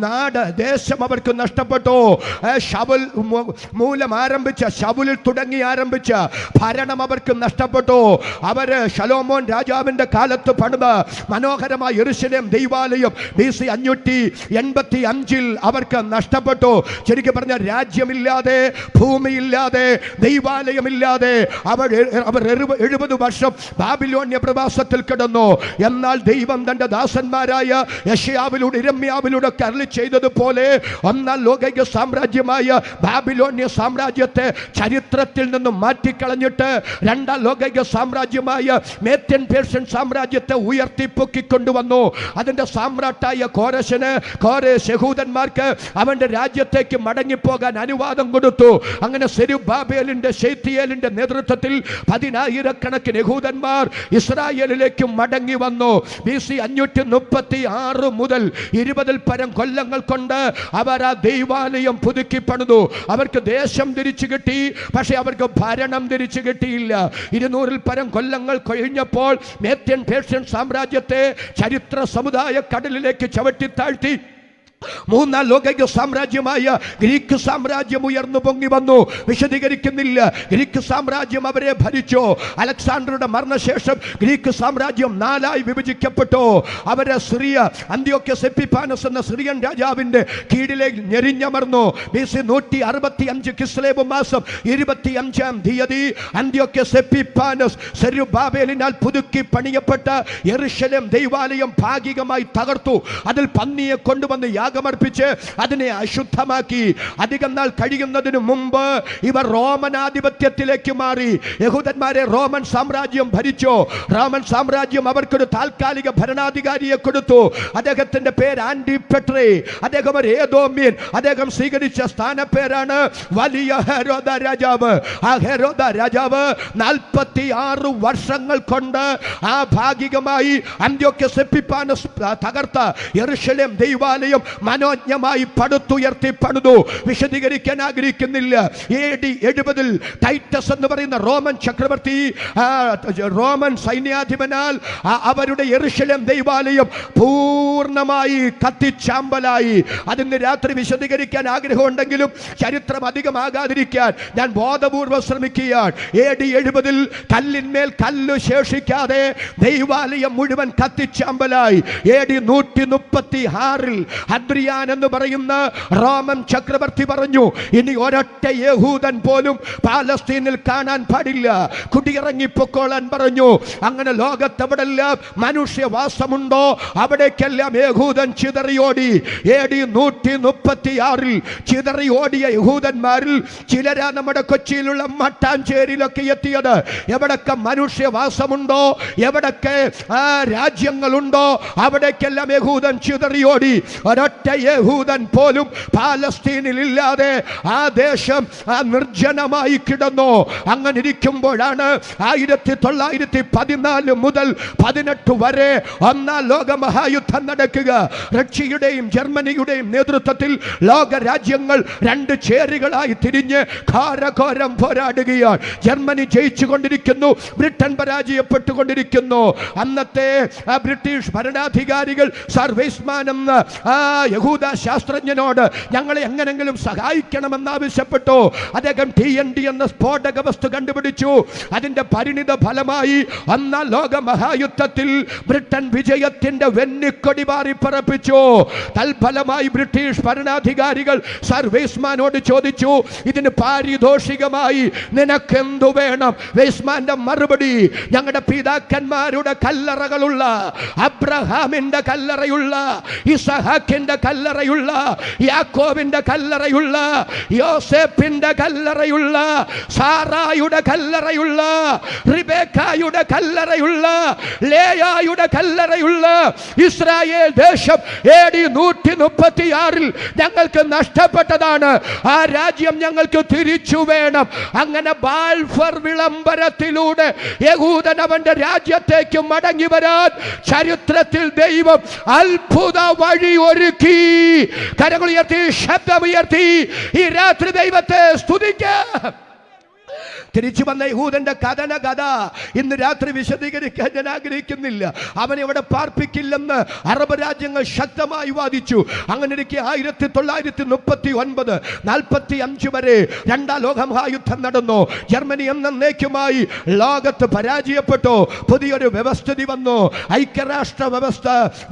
നാട്, ദേശം അവർക്ക് നഷ്ടപ്പെട്ടു. ശൗൽ മൂലം ആരംഭിച്ച, ശൗലിൽ തുടങ്ങി ആരംഭിച്ച ഭരണം അവർക്ക് നഷ്ടപ്പെട്ടു. അവര് ശലോമോൻ രാജാവിന്റെ കാലത്ത് പണിത മനോഹരമായ യെരൂശലേം ദൈവാലയം BC 585 അവർക്ക് നഷ്ടപ്പെട്ടു. ശരിക്കും പറഞ്ഞ രാജ്യമില്ലാതെ, ഭൂമിയില്ലാതെ, ദൈവാലയമില്ലാതെ അവർ 70 വർഷം ബാബിലോണ്യ പ്രവാസത്തിൽ കിടന്നു. എന്നാൽ ദൈവം തന്റെ ദാസന്മാരായ യെശയ്യാവിലൂടെ, യിരെമ്യാവിലൂടെ അരുളി ചെയ്തതുപോലെ ഒന്നാം ലോകൈക സാമ്രാജ്യമായ ബാബിലോണ്യ സാമ്രാജ്യത്തെ ചരിത്രത്തിൽ നിന്നും മാറ്റിക്കളഞ്ഞിട്ട് രണ്ടാം ലോകൈക സാമ്രാജ്യമായ മേദ്യൻ പേർഷ്യൻ സാമ്രാജ്യത്തെ ഉയർത്തിപ്പൊക്കിക്കൊണ്ടുവന്നു. അതിന്റെ സാമ്രാട്ടായ കോരേശ് യഹൂദന്മാർക്ക് അവന്റെ രാജ്യത്തേക്ക് മടങ്ങിപ്പോകാൻ അനുവാദം കൊടുത്തു. അങ്ങനെ സെരുബ്ബാബേലിന്റെ, ശെയല്തീയേലിന്റെ നേതൃത്വത്തിൽ 10,000 യഹൂദന്മാർ ഇസ്രായേലിലേക്ക് മടങ്ങി വന്നു. BC 536 മുതൽ 20 പരം കൊല്ലങ്ങൾ കൊണ്ട് അവർ ആ ദൈവാലയം പുതുക്കി പണിതു. അവർക്ക് ദേശം തിരിച്ചു കിട്ടി, പക്ഷെ അവർക്ക് ഭരണം തിരിച്ചു കിട്ടിയില്ല. 200 പരം കൊല്ലങ്ങൾ കഴിഞ്ഞപ്പോൾ മേദ്യൻ പേർഷ്യൻ സാമ്രാജ്യത്തെ ചരിത്ര സമുദായ കടലിലേക്ക് ചവിട്ടിത്താഴ്ത്തി മൂന്നാം ലോകൈക സാമ്രാജ്യമായ ഗ്രീക്ക് സാമ്രാജ്യം ഉയർന്നു പൊങ്ങി വന്നു. വിശദീകരിക്കുന്നില്ല. ഗ്രീക്ക് സാമ്രാജ്യം അവരെ ഭരിച്ചു. അലക്സാണ്ടറുടെ മരണശേഷം ഗ്രീക്ക് സാമ്രാജ്യം 4 വിഭജിക്കപ്പെട്ടു. അവരെ സിറിയ, അന്ത്യോക്യസ് എപ്പിഫാനസ് എന്ന സിറിയൻ രാജാവിന്റെ കീഴിലേക്ക് ഞെരിഞ്ഞമർന്നു. BC 165 കിസ്ലേവ് മാസം 25-ാം തീയതി അന്ത്യോക്യസ് എപ്പിഫാനസ് സെരുബ്ബാബേലിനാൽ പുതുക്കി പണിയപ്പെട്ട യെരൂശലേം ദൈവാലയം ഭാഗികമായി തകർത്തു. അതിൽ പന്നിയെ കൊണ്ടുവന്ന് യാഗമർപ്പിച്ച് അതിനെ അശുദ്ധമാക്കി. അധികം നാൾ കഴിയുന്നതിന് മുമ്പ് ഇവർ റോമനാധിപത്യത്തിലേക്ക് മാറി. യഹൂദന്മാരെ റോമൻ സാമ്രാജ്യം ഭരിച്ചു. റോമൻ സാമ്രാജ്യം അവർക്കൊരു താൽക്കാലിക ഭരണാധികാരിയെ കൊടുത്തു. അദ്ദേഹത്തിന്റെ പേര് ആന്റിപെട്രി. അദ്ദേഹം ഒരു ഏദോമ്യൻ. അദ്ദേഹം സ്വീകരിച്ച സ്ഥാനപ്പേരാണ് വലിയ ഹെരോദ രാജാവ്. ആ ഹെരോദ രാജാവ് 46 വർഷങ്ങൾ കൊണ്ട് ആ ഭാഗികമായി അന്ത്യോക്യസ് എപ്പിഫാനസ് തകർത്ത യെരൂശലേം ദൈവാലയം മനോജ്ഞമായി പടുത്തുയർത്തി പണിതു. വിശദീകരിക്കാൻ ആഗ്രഹിക്കുന്നില്ല. AD 70 ടൈറ്റസ് എന്ന് പറയുന്ന റോമൻ ചക്രവർത്തി, റോമൻ സൈന്യാധിപനാൽ അവരുടെ യെരൂശലേം ദൈവാലയം പൂർണ്ണമായി കത്തിച്ചാമ്പലായി. അതിന് രാത്രി വിശദീകരിക്കാൻ ആഗ്രഹമുണ്ടെങ്കിലും ചരിത്രം അധികമാകാതിരിക്കാൻ ഞാൻ ബോധപൂർവ്വം ശ്രമിക്കുകയാണ്. AD 70 കല്ലിന്മേൽ കല്ല് ശേഷിക്കാതെ ദൈവാലയം മുഴുവൻ കത്തിച്ചാമ്പലായി. AD 136 ഹദ്രിയാൻ എന്ന് പറയുന്ന റോമൻ ചക്രവർത്തി പറഞ്ഞു, ഇനി ഒരൊറ്റ യഹൂദൻ പോലും പാലസ്തീനിൽ കാണാൻ പാടില്ല, കുടിയിറങ്ങിപ്പൊക്കോളാൻ പറഞ്ഞു. അങ്ങനെ ലോകത്തെവിടെല്ലാം മനുഷ്യവാസമുണ്ടോ അവിടേക്കെല്ലാം യഹൂദൻ ചിതറിയോടി. AD 136 ചിതറിയോടിയ യഹൂദന്മാരിൽ ചിലരാ നമ്മുടെ കൊച്ചിയിലുള്ള മട്ടാഞ്ചേരിയിലൊക്കെ എത്തിയത്. എവിടൊക്കെ മനുഷ്യവാസമുണ്ടോ, എവിടൊക്കെ രാജ്യങ്ങളുണ്ടോ അവിടേക്കെല്ലാം യഹൂദൻ ചിതറിയോടി. ഒരൊറ്റ യഹൂദൻ പോലും പാലസ്തീനിൽ ഇല്ലാതെ ആ ദേശം നിർജ്ജനമായി കിടന്നു. അങ്ങനെ ഇരിക്കുമ്പോഴാണ് 1914 മുതൽ 18 വരെ ഒന്നാം ലോക മഹായുദ്ധം നടക്കുക. റഷ്യയുടെയും ജർമ്മനിയുടെയും നേതൃത്വത്തിൽ ലോക രാജ്യങ്ങൾ 2 ചേരികളായി തിരിഞ്ഞ് ഘോരഘോരം പോരാടുകയാണ്. Germany ജയിച്ചുകൊണ്ടിരിക്കുന്നു, Britain പരാജയപ്പെട്ടുകൊണ്ടിരിക്കുന്നു. അന്നത്തെ ബ്രിട്ടീഷ് ഭരണാധികാരികൾ സർ വെയ്സ്മാൻ എന്ന യഹൂദ ശാസ്ത്രജ്ഞനോട് ഞങ്ങളെ എങ്ങനെങ്കിലും സഹായിക്കണമെന്ന് ആവശ്യപ്പെട്ടു. അദ്ദേഹം TNT എന്ന സ്ഫോടക വസ്തു കണ്ടുപിടിച്ചു. അതിന്റെ പരിണിത ഫലമായി ഒന്നാം ലോക മഹായുദ്ധത്തിൽ ബ്രിട്ടൻ വിജയത്തിന്റെ വെന്നിക്കൊടി പാറി പറപ്പിച്ചു. തൽഫലമായി ബ്രിട്ടീഷ് ഭരണാധികാരികൾ സർ വെയ്സ്മാനോട് ചോദിച്ചു, ഇതിന് പാരിതോഷികമായി നിനക്കെന്തു വേണം? വെയ്സ്മാന്റെ മറുപടി, ഞങ്ങളുടെ പിതാക്കന്മാരുടെ കല്ലറകളുള്ള, അബ്രഹാമിന്റെ കല്ലറയുള്ള, ഇസഹാക്കിന്റെ കല്ലറയുള്ള, യാക്കോബിന്റെ കല്ലറയുള്ള, യോസേപ്പിന്റെ കല്ലറയുള്ള, സാറായുടെ കല്ലറയുള്ള, റിബേക്കായുടെ കല്ലറയുള്ള, ലേയായുടെ കല്ലറയുള്ള ഇസ്രായേൽ ദേശം AD 136 ഞങ്ങൾക്ക് നഷ്ടപ്പെട്ടതാണ്. ആ രാജ്യം ഞങ്ങൾക്ക് തിരിച്ചു വേണം. അങ്ങനെ ബാൽഫർ വിളംബരത്തിലൂടെ യഹൂദൻ അവന്റെ രാജ്യത്തേക്ക് മടങ്ങി വരാൻ ചരിത്രത്തിൽ ദൈവം അത്ഭുത വഴി ഒരുക്കി. കരങ്ങളുയർത്തി, ശബ്ദമുയർത്തി ഈ രാത്രി ദൈവത്തെ സ്തുതിക്കാം. തിരിച്ചു വന്ന യഹൂദന്റെ കഥ ഇന്ന് രാത്രി വിശദീകരിക്കാൻ ഞാൻ ആഗ്രഹിക്കുന്നില്ല. അവനെ ഇവിടെ പാർപ്പിക്കില്ലെന്ന് അറബ് രാജ്യങ്ങൾ ശക്തമായി വാദിച്ചു. അങ്ങനെ ഇരിക്കെ 1939 45 വരെ രണ്ടാം ലോകമഹായുദ്ധം നടന്നു. ജർമ്മനി എന്നേക്കുമായി ലോകത്ത് പരാജയപ്പെട്ടു. പുതിയൊരു വ്യവസ്ഥിതി വന്നു. ഐക്യരാഷ്ട്ര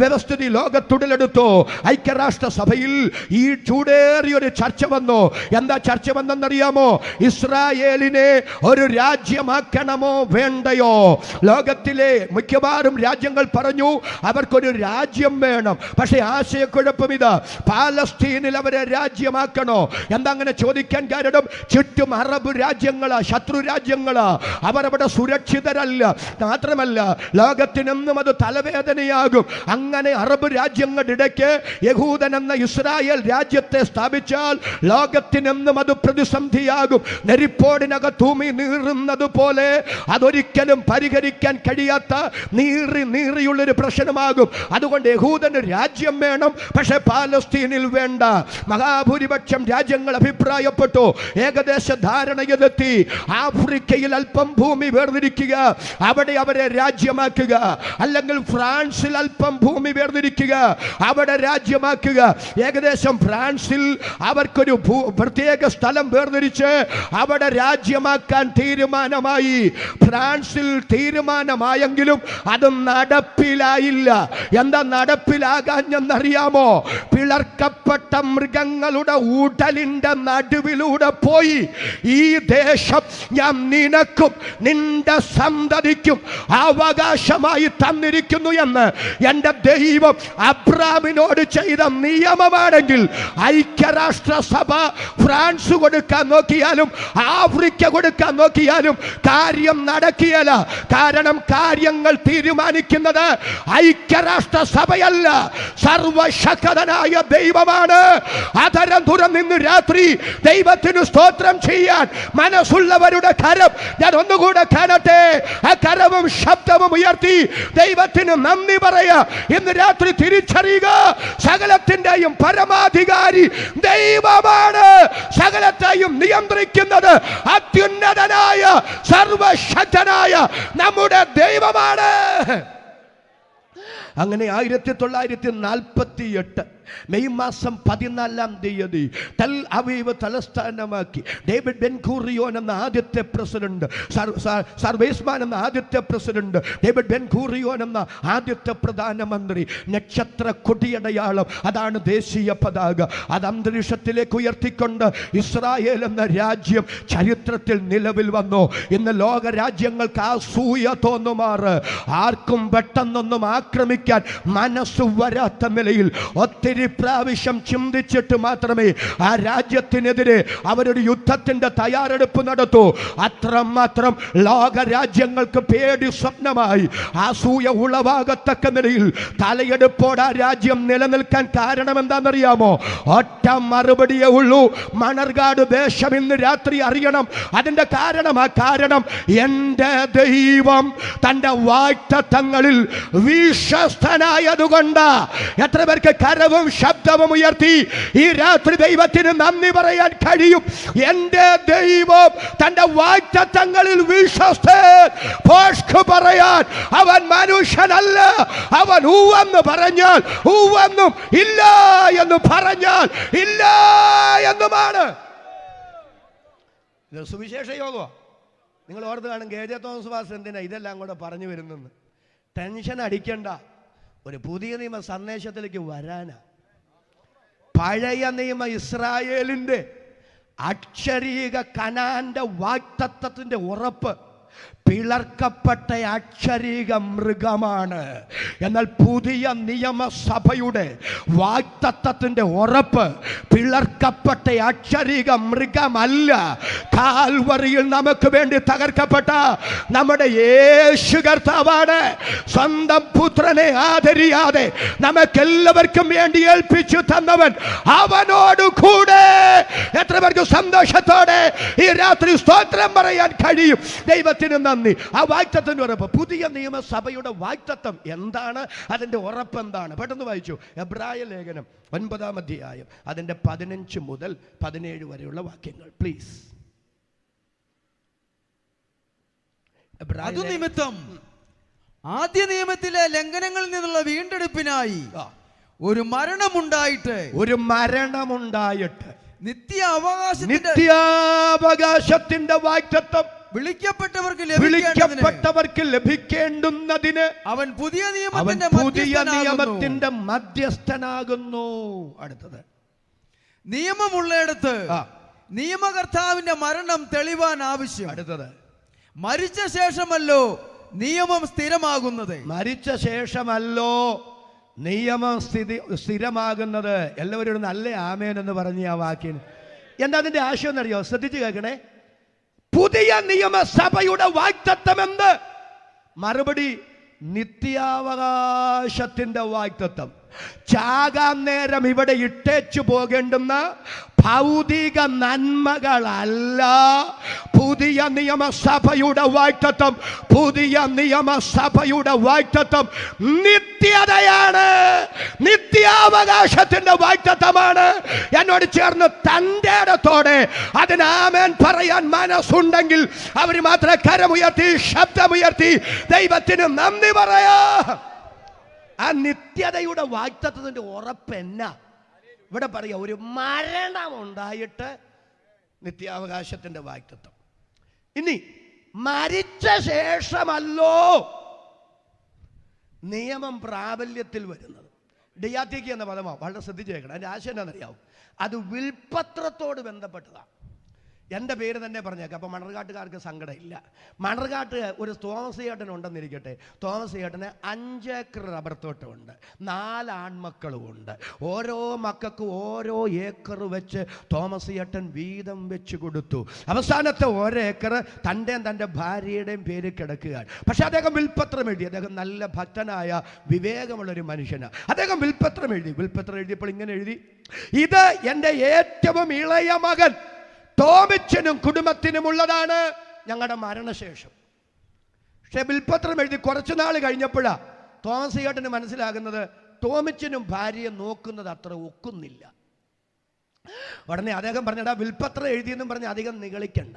വ്യവസ്ഥിതി ലോകത്തുടലെടുത്തു. ഐക്യരാഷ്ട്ര സഭയിൽ ഈ ചൂടേറിയൊരു ചർച്ച വന്നു. എന്താ ചർച്ച വന്നെന്നറിയാമോ? ഇസ്രായേലിനെ ഒരു രാജ്യമാക്കണമോ വേണ്ടയോ? ലോകത്തിലെ മിക്കവാറും രാജ്യങ്ങൾ പറഞ്ഞു അവർക്കൊരു രാജ്യം വേണം. പക്ഷേ ആശയക്കുഴപ്പം ഇതാ, പാലസ്തീനിൽ അവരെ രാജ്യമാക്കണോ? എന്താ അങ്ങനെ ചോദിക്കാൻ കാരണം? ചുറ്റും അറബ് രാജ്യങ്ങളാ, ശത്രു രാജ്യങ്ങളാ. അവരവിടെ സുരക്ഷിതരല്ല. മാത്രമല്ല ലോകത്തിനെന്നും അത് തലവേദനയാകും. അങ്ങനെ അറബ് രാജ്യങ്ങളുടെ ഇടയ്ക്ക് യഹൂദൻ എന്ന ഇസ്രായേൽ രാജ്യത്തെ സ്ഥാപിച്ചാൽ ലോകത്തിനെന്നും അത് പ്രതിസന്ധിയാകും. നെരിപ്പോടിനകത്തൂമി നീറുന്നത് പോലെ അതൊരിക്കലും പരിഹരിക്കാൻ കഴിയാത്ത നീറിയുള്ളൊരു പ്രശ്നമാകും. അതുകൊണ്ട് യഹൂദന് രാജ്യം വേണം, പക്ഷെ പാലസ്തീനിൽ വേണ്ട. മഹാഭൂരിപക്ഷം രാജ്യങ്ങൾ അഭിപ്രായപ്പെട്ടു, ഏകദേശ ധാരണയിലെത്തി. ആഫ്രിക്കയിൽ അല്പം ഭൂമി വേർതിരിക്കുക, അവിടെ അവരെ രാജ്യമാക്കുക. അല്ലെങ്കിൽ ഫ്രാൻസിൽ അല്പം ഭൂമി വേർതിരിക്കുക, അവിടെ രാജ്യമാക്കുക. ഏകദേശം ഫ്രാൻസിൽ അവർക്കൊരു പ്രത്യേക സ്ഥലം വേർതിരിച്ച് അവിടെ രാജ്യമാക്കാൻ തീരുമാനമായി. ഫ്രാൻസിൽ തീരുമാനമായെങ്കിലും അത് നടപ്പിലായില്ല. എന്താ നടപ്പിലാകാഞ്ഞെന്നറിയാമോ? പിളർക്കപ്പെട്ട മൃഗങ്ങളുടെ ഊടലിന്റെ നടുവിലൂടെ പോയി ഈ ദേശം ഞാൻ നിനക്കും നിന്റെ സന്തതിക്കും അവകാശമായി തന്നിരിക്കുന്നു എന്ന് എൻ്റെ ദൈവം അബ്രാമിനോട് ചെയ്ത നിയമമാണെങ്കിൽ ഐക്യരാഷ്ട്ര സഭ ഫ്രാൻസ് കൊടുക്കാൻ നോക്കിയാലും ആഫ്രിക്ക കൊടുക്കാൻ നോക്കിയാലും കാര്യം നടക്കിയല്ല. കാരണം കാര്യങ്ങൾ തീരുമാനിക്കുന്നത് ഐക്യരാഷ്ട്ര സഭയല്ല, സർവശക്തനായ ദൈവമാണ്. അതരം തുറന്നിന്ന് രാത്രി ദൈവത്തിന് സ്തോത്രം ചെയ്യാൻ മനസ്സുള്ളവരുടെ കരം ഞാൻ ഒന്നുകൂടെ കാണട്ടെ. ആ കരവും ശബ്ദവും ഉയർത്തി ദൈവത്തിന് നന്ദി പറയാ. ഇന്ന് രാത്രി തിരിച്ചറിയുക, സകലത്തിന്റെയും പരമാധികാരി ദൈവമാണ്. സകലത്തെയും നിയന്ത്രിക്കുന്നത് അത്യുന്നതനായ സർവശക്തനായ നമ്മുടെ ദൈവമാണ്. അങ്ങനെ 1948 മെയ് മാസം 14 ടെൽ അവീവ് തലസ്ഥാനമാക്കി ഡേവിഡ് ബെൻ ഗൂറിയോൻ എന്ന ആദ്യത്തെ പ്രസിഡന്റ്, സർ വെയ്സ്മാൻ എന്ന ആദ്യത്തെ പ്രസിഡന്റ്, ഡേവിഡ് ബെൻ ഗൂറിയോൻ എന്ന ആദ്യത്തെ പ്രധാനമന്ത്രി. നക്ഷത്ര കൊടിയടയാളം, അതാണ് ദേശീയ പതാക. അത് അന്തരീക്ഷത്തിലേക്ക് ഉയർത്തിക്കൊണ്ട് ഇസ്രായേൽ എന്ന രാജ്യം ചരിത്രത്തിൽ നിലവിൽ വന്നു. ഇന്ന് ലോക രാജ്യങ്ങൾക്ക് അസൂയ തോന്നുമാറ് ആർക്കും പെട്ടെന്നൊന്നും ആക്രമിക്കാൻ മനസ്സ് വരാത്ത നിലയിൽ ഒത്തിരി പ്രാവശ്യം ചിന്തിച്ചിട്ട് മാത്രമേ ആ രാജ്യത്തിനെതിരെ അവരൊരു യുദ്ധത്തിന്റെ തയ്യാറെടുപ്പ് നടത്തൂ. അത്രമാത്രം ലോക രാജ്യങ്ങൾക്ക് പേടി സ്വപ്നമായി അസൂയ ഉളവാകത്തക്ക നിലയിൽ തലയെടുപ്പോടെ ആ രാജ്യം നിലനിൽക്കാൻ കാരണം എന്താണെന്നറിയാമോ? ഒറ്റ മറുപടിയേ ഉള്ളൂ. മണർകാട് ദേശം ഇന്ന് രാത്രി അറിയണം അതിന്റെ കാരണം. ആ കാരണം എൻ്റെ ദൈവം തൻ്റെ വാഗ്ദത്തങ്ങളിൽ വിശ്വസ്തനായതുകൊണ്ട്. എത്ര പേർക്ക് കരവും കരവും ശബ്ദവും ഉയർത്തി ഈ രാത്രി ദൈവത്തിന് നന്ദി പറയാൻ കഴിയും. എന്റെ ദൈവം തന്റെ വാഗ്ദത്തങ്ങളിൽ വിശ്വസ്തൻ. പറയാൻ അവൻ മനുഷ്യനല്ല. അവൻ ഊവെന്ന് പറഞ്ഞാൽ ഊവെന്നും ഇല്ല എന്ന് പറഞ്ഞാൽ ഇല്ല എന്നുമാണ്. ഇത് സുവിശേഷ യോഗോ? നിങ്ങൾ ഓർത്ത് കാണും കെ.ജെ. തോമസ് പാസ്റ്റർ എന്തിനാ ഇതെല്ലാം കൂടെ പറഞ്ഞു വരുന്നെന്ന്. ടെൻഷൻ അടിക്കണ്ട, ഒരു പുതിയ നിയമ സന്ദേശത്തിലേക്ക് വരാനാ. പഴയ നിയമ ഇസ്രായേലിന്റെ അക്ഷരീക കനാന്റെ വാഗ്ദത്തത്തിന്റെ ഉറപ്പ് പിളർക്കപ്പെട്ട അക്ഷരീക മൃഗമാണ്. എന്നാൽ പുതിയ നിയമസഭയുടെ വാഗ്ദത്തത്തിന്റെ ഉറപ്പ് പിളർക്കപ്പെട്ട അക്ഷരീക മൃഗമല്ല. കാൽവറിയിൽ നമുക്ക് വേണ്ടി തകർക്കപ്പെട്ട നമ്മുടെ യേശു കർത്താവാണ്. സ്വന്തം പുത്രനെ ആദരിയാതെ നമുക്കെല്ലാവർക്കും വേണ്ടി ഏൽപ്പിച്ചു തന്നവൻ അവനോട് കൂടെ. എത്ര പേർക്ക് സന്തോഷത്തോടെ ഈ രാത്രി സ്തോത്രം പറയാൻ കഴിയും? ദൈവത്തിന് നന്ദി. ആ വാഗ്ദത്തത്തിന്റെ ഉറപ്പ്, പുതിയ നിയമസഭയുടെ വാഗ്ദത്തം എന്താണ്? അതിന്റെ ഉറപ്പ് എന്താണ്? പെട്ടെന്ന് വായിച്ചു. എബ്രായ ലേഖനം 9-ാം അധ്യായം അതിന്റെ 15 മുതൽ 17 വരെയുള്ള വാക്യങ്ങൾ പ്ലീസ്. അതുനിമിത്തം ആദ്യ നിയമത്തിലെ ലംഘനങ്ങളിൽ നിന്നുള്ള വീണ്ടെടുപ്പിനായി ഒരു മരണമുണ്ടായിട്ട് നിത്യാവകാശത്തിന്റെ വാഗ്ദത്തം വിളിക്കപ്പെട്ടവർക്ക് ലഭിക്കേണ്ടുന്നതിന് അവൻ പുതിയ നിയമത്തിന്റെ മധ്യസ്ഥനാകുന്നു. അടുത്തത്, നിയമമുള്ളയിടത്ത് നിയമകർത്താവിന്റെ മരണം തെളിവാൻ ആവശ്യം. അടുത്തത്, മരിച്ച ശേഷമല്ലോ നിയമം സ്ഥിരമാകുന്നത്. മരിച്ച ശേഷമല്ലോ നിയമം സ്ഥിരമാകുന്നത്. എല്ലാവരും നല്ല ആമേൻ എന്ന് പറഞ്ഞ ആ വാക്കിന് എന്താ അതിന്റെ ആശയം എന്നറിയോ? ശ്രദ്ധിച്ചു കേൾക്കണേ. പുതിയ നിയമസഭയുടെ വാഗ്ദത്തം എന്ത്? മറുപടി, നിത്യാവകാശത്തിന്റെ വാഗ്ദത്തം. ചാകാൻ നേരം ഇവിടെ ഇട്ടേച്ചു പോകേണ്ടുന്ന ഭൗതിക നന്മകളല്ല പുതിയ നിയമസഭയുടെ വാഗ്ദത്തം. പുതിയ നിയമസഭയുടെ വാഗ്ദത്തം നിത്യതയാണ്, നിത്യാവകാശത്തിന്റെ വാഗ്ദത്തമാണ്. എന്നോട് ചേർന്ന് തന്റെ ഇടത്തോടെ അതിന് ആമേൻ പറയാൻ മനസ്സുണ്ടെങ്കിൽ അവർ മാത്രം കരമുയർത്തി ശബ്ദമുയർത്തി ദൈവത്തിന് നന്ദി പറയാ. ആ നിത്യതയുടെ വാഗ്ദത്തത്തിന്റെ ഉറപ്പ് എന്നാ? ഇവിടെ പറയാ, ഒരു മരണമുണ്ടായിട്ട് നിത്യാവകാശത്തിന്റെ വാഗ്ദത്തം. ഇനി മരിച്ച ശേഷമല്ലോ നിയമം പ്രാബല്യത്തിൽ വരുന്നത്. ഡിയാത്തിക്ക് എന്ന പദമാണ്, വളരെ ശ്രദ്ധിച്ചേക്കണം. അതിന്റെ ആശയം എന്താണെന്നറിയാവും? അത് വിൽപ്പത്രത്തോട് ബന്ധപ്പെട്ടതാണ്. എൻ്റെ പേര് തന്നെ പറഞ്ഞേക്കാം. അപ്പോൾ മണർകാട്ടുകാർക്ക് സങ്കടമില്ല. മണർകാട്ട് ഒരു തോമസ് ചേട്ടൻ ഉണ്ടെന്നിരിക്കട്ടെ. തോമസ് ചേട്ടന് 5 ഏക്കർ റബ്ബർ തോട്ടമുണ്ട്, 4 ആൺമക്കളുമുണ്ട്. ഓരോ മക്കൾക്കും ഓരോ ഏക്കർ വെച്ച് തോമസ് ചേട്ടൻ വീതം വെച്ച് കൊടുത്തു. അവസാനത്തെ 1 ഏക്കർ തൻ്റെ ഭാര്യയുടെയും പേര് കിടക്കുകയാണ്. പക്ഷെ അദ്ദേഹം വിൽപ്പത്രം എഴുതി. അദ്ദേഹം നല്ല ഭക്തനായ വിവേകമുള്ളൊരു മനുഷ്യനാണ്. അദ്ദേഹം വിൽപ്പത്രം എഴുതിയപ്പോൾ ഇങ്ങനെ എഴുതി, ഇത് എൻ്റെ ഏറ്റവും ഇളയ മകൻ ടോമിച്ചനും കുടുംബത്തിനുമുള്ളതാണ് ഞങ്ങളുടെ മരണശേഷം. പക്ഷെ വിൽപ്പത്രം എഴുതി കുറച്ചു നാൾ കഴിഞ്ഞപ്പോഴാ തോമസ് ചേട്ടന് മനസ്സിലാകുന്നത് ടോമിച്ചനും ഭാര്യയെ നോക്കുന്നത് അത്ര ഒക്കുന്നില്ല. ഉടനെ അദ്ദേഹം പറഞ്ഞടാ, വിൽപ്പത്രം എഴുതിയെന്നും പറഞ്ഞ് അധികം നിഗളിക്കണ്ട,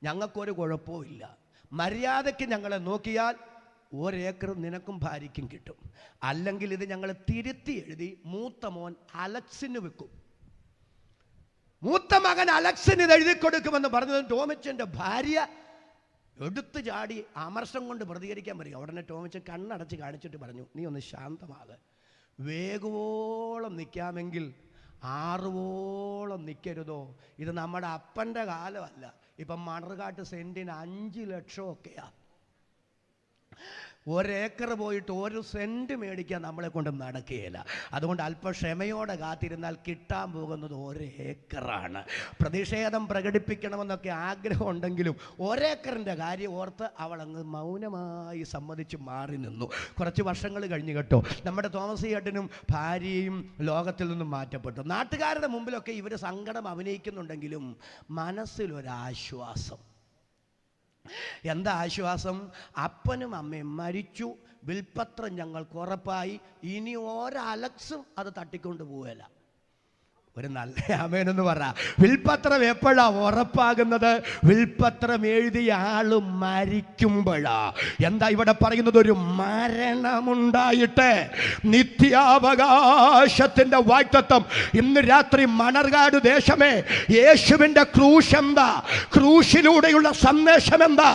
ഞങ്ങൾക്കൊരു കുഴപ്പവും ഇല്ല. മര്യാദയ്ക്ക് ഞങ്ങളെ നോക്കിയാൽ 1 ഏക്കർ നിനക്കും ഭാര്യയ്ക്കും കിട്ടും. അല്ലെങ്കിൽ ഇത് ഞങ്ങൾ തിരുത്തി എഴുതി മൂത്ത മോൻ അലക്സിന് വെക്കും. മൂത്ത മകൻ അലക്സിന് ഇത് എഴുതി കൊടുക്കുമെന്ന് പറഞ്ഞത് ടോമിച്ചൻ്റെ ഭാര്യ എടുത്തു ചാടി അമർഷം കൊണ്ട് പ്രതികരിക്കാൻ പറയുക. ഉടനെ ടോമിച്ചൻ കണ്ണടച്ച് കാണിച്ചിട്ട് പറഞ്ഞു, നീ ഒന്ന് ശാന്തമാകെ, വേഗവോളം നിൽക്കാമെങ്കിൽ 6 നിൽക്കരുതോ? ഇത് നമ്മുടെ അപ്പൻ്റെ കാലമല്ല. ഇപ്പം മണർകാട്ട് സെൻറ്റിന് 5 ലക്ഷമൊക്കെയാണ്. 1 ഏക്കർ പോയിട്ട് 1 സെൻറ്റ് മേടിക്കാൻ നമ്മളെ കൊണ്ട് നടക്കുകയില്ല. അതുകൊണ്ട് അല്പം ക്ഷമയോടെ കാത്തിരുന്നാൽ കിട്ടാൻ പോകുന്നത് 1 ഏക്കറാണ്. പ്രതിഷേധം പ്രകടിപ്പിക്കണമെന്നൊക്കെ ആഗ്രഹം ഉണ്ടെങ്കിലും 1 ഏക്കറിൻ്റെ കാര്യം ഓർത്ത് അവൾ അങ്ങ് മൗനമായി സമ്മതിച്ച് മാറി നിന്നു. കുറച്ച് വർഷങ്ങൾ കഴിഞ്ഞ് കേട്ടോ, നമ്മുടെ തോമസ് ചേട്ടനും ഭാര്യയും ലോകത്തിൽ നിന്നും മാറ്റപ്പെട്ടു. നാട്ടുകാരുടെ മുമ്പിലൊക്കെ ഇവർ സങ്കടം അഭിനയിക്കുന്നുണ്ടെങ്കിലും മനസ്സിലൊരാശ്വാസം. എന്താ ആശ്വാസം? അപ്പനും അമ്മയും മരിച്ചു, വിൽപ്പത്രം ഞങ്ങൾക്ക് ഉറപ്പായി, ഇനി ഒരലക്സും അത് തട്ടിക്കൊണ്ട് പോവുകയില്ല. ഒരു നല്ല ആമേനെന്ന് പറ. വിൽപ്പത്രം എപ്പോഴാ ഉറപ്പാകുന്നത്? വിൽപ്പത്രം എഴുതിയ ആള് മരിക്കുമ്പോഴാ. എന്താ ഇവിടെ പറയുന്നത്? ഒരു മരണമുണ്ടായിട്ട് നിത്യാവകാശത്തിന്റെ വാഗ്ദത്തം. ഇന്ന് രാത്രി മണർകാട് ദേശമേ, യേശുവിന്റെ ക്രൂശ് എന്താ? ക്രൂശിലൂടെയുള്ള സന്ദേശം എന്താ?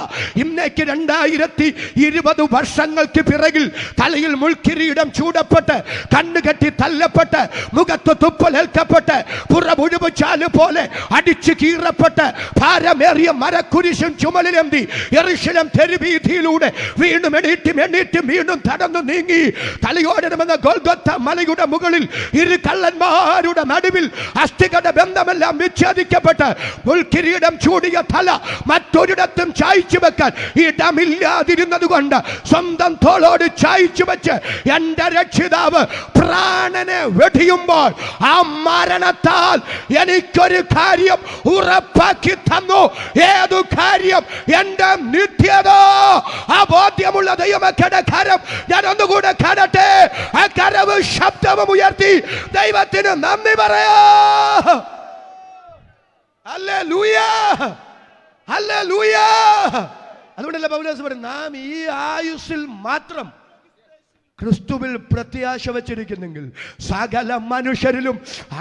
ഇന്നേക്ക് 2020 വർഷങ്ങൾക്ക് പിറകിൽ തലയിൽ മുൾക്കിരീടം ചൂടപ്പെട്ട്, കണ്ണുകെട്ടി തല്ലപ്പെട്ട്, മുഖത്ത് തുപ്പലേൽക്കപ്പെട്ട്, പുറമുഴുവുചാല് പോലെ അടിച്ചു കീറപ്പെട്ട്, ഭാരമേറിയ മരക്കുരിശും ചുമലിലെന്തി യെരൂശലേം തെരുവീഥിയിലൂടെ വീണ്ടും എണീറ്റും വീണ്ടും തടന്നു നീങ്ങി തലയോടണമെന്ന ഗോൽഗോത്ത മലയുടെ മുകളിൽ ഇരു കള്ളന്മാരുടെ നടുവിൽ അസ്ഥികട ബന്ധമെല്ലാം വിച്ഛേദിക്കപ്പെട്ട് മുൾക്കിരീടം ചൂടിയ തല മറ്റൊരിടത്തും ചായ്ച്ചു വെക്കാൻ ഇടമില്ലാതിരുന്നത് കൊണ്ട് സ്വന്തം തോളോട് ചായ്ച്ചു വെച്ച് എന്റെ രക്ഷിതാവ് പ്രാണനെ വെടിയുമ്പോൾ ആ മരണത്താൽ എനിക്കൊരു കാര്യം ഉറപ്പാക്കി തന്നു. ഏതു കാര്യം? എന്റെ നിത്യത. ആ ബോധ്യമുള്ള ദൈവമക്കളുടെ കരം ഞാൻ ഒന്നുകൂടെ കാണട്ടെ. ആ കരവ് ശബ്ദവും ഉയർത്തി ദൈവത്തിന് നന്ദി പറയാ. Hallelujah, hallelujah. അതുകൊണ്ടല്ലേ പൗലോസ് പറയുന്നത്, നാം ഈ ആയുസ്സിൽ മാത്രം ക്രിസ്തുവിൽ പ്രത്യാശ വച്ചിരിക്കുന്നെങ്കിൽ സകല മനുഷ്യരിലും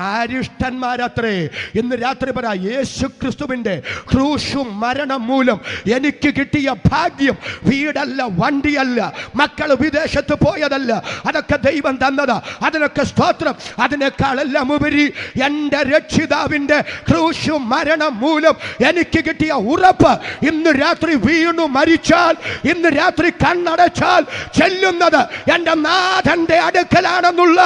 ആരിഷ്ടന്മാരത്രേ. ഇന്ന് രാത്രി പറ, യേശു ക്രിസ്തുവിന്റെ ക്രൂശും മരണം മൂലം എനിക്ക് കിട്ടിയ ഭാഗ്യം വീടല്ല, വണ്ടിയല്ല, മക്കൾ വിദേശത്ത് പോയതല്ല, അതൊക്കെ ദൈവം തന്നതാ. അതിനൊക്കെ സ്തോത്രം. അതിനേക്കാളെല്ലാം ഉപരി എൻ്റെ രക്ഷിതാവിൻ്റെ ക്രൂശും മരണം മൂലം എനിക്ക് കിട്ടിയ ഉറപ്പ്, ഇന്ന് രാത്രി വീണു മരിച്ചാൽ, ഇന്ന് രാത്രി കണ്ണടച്ചാൽ ചെല്ലുന്നത് എൻ്റെ നാഥന്റെ അടുക്കലാണെന്നുള്ള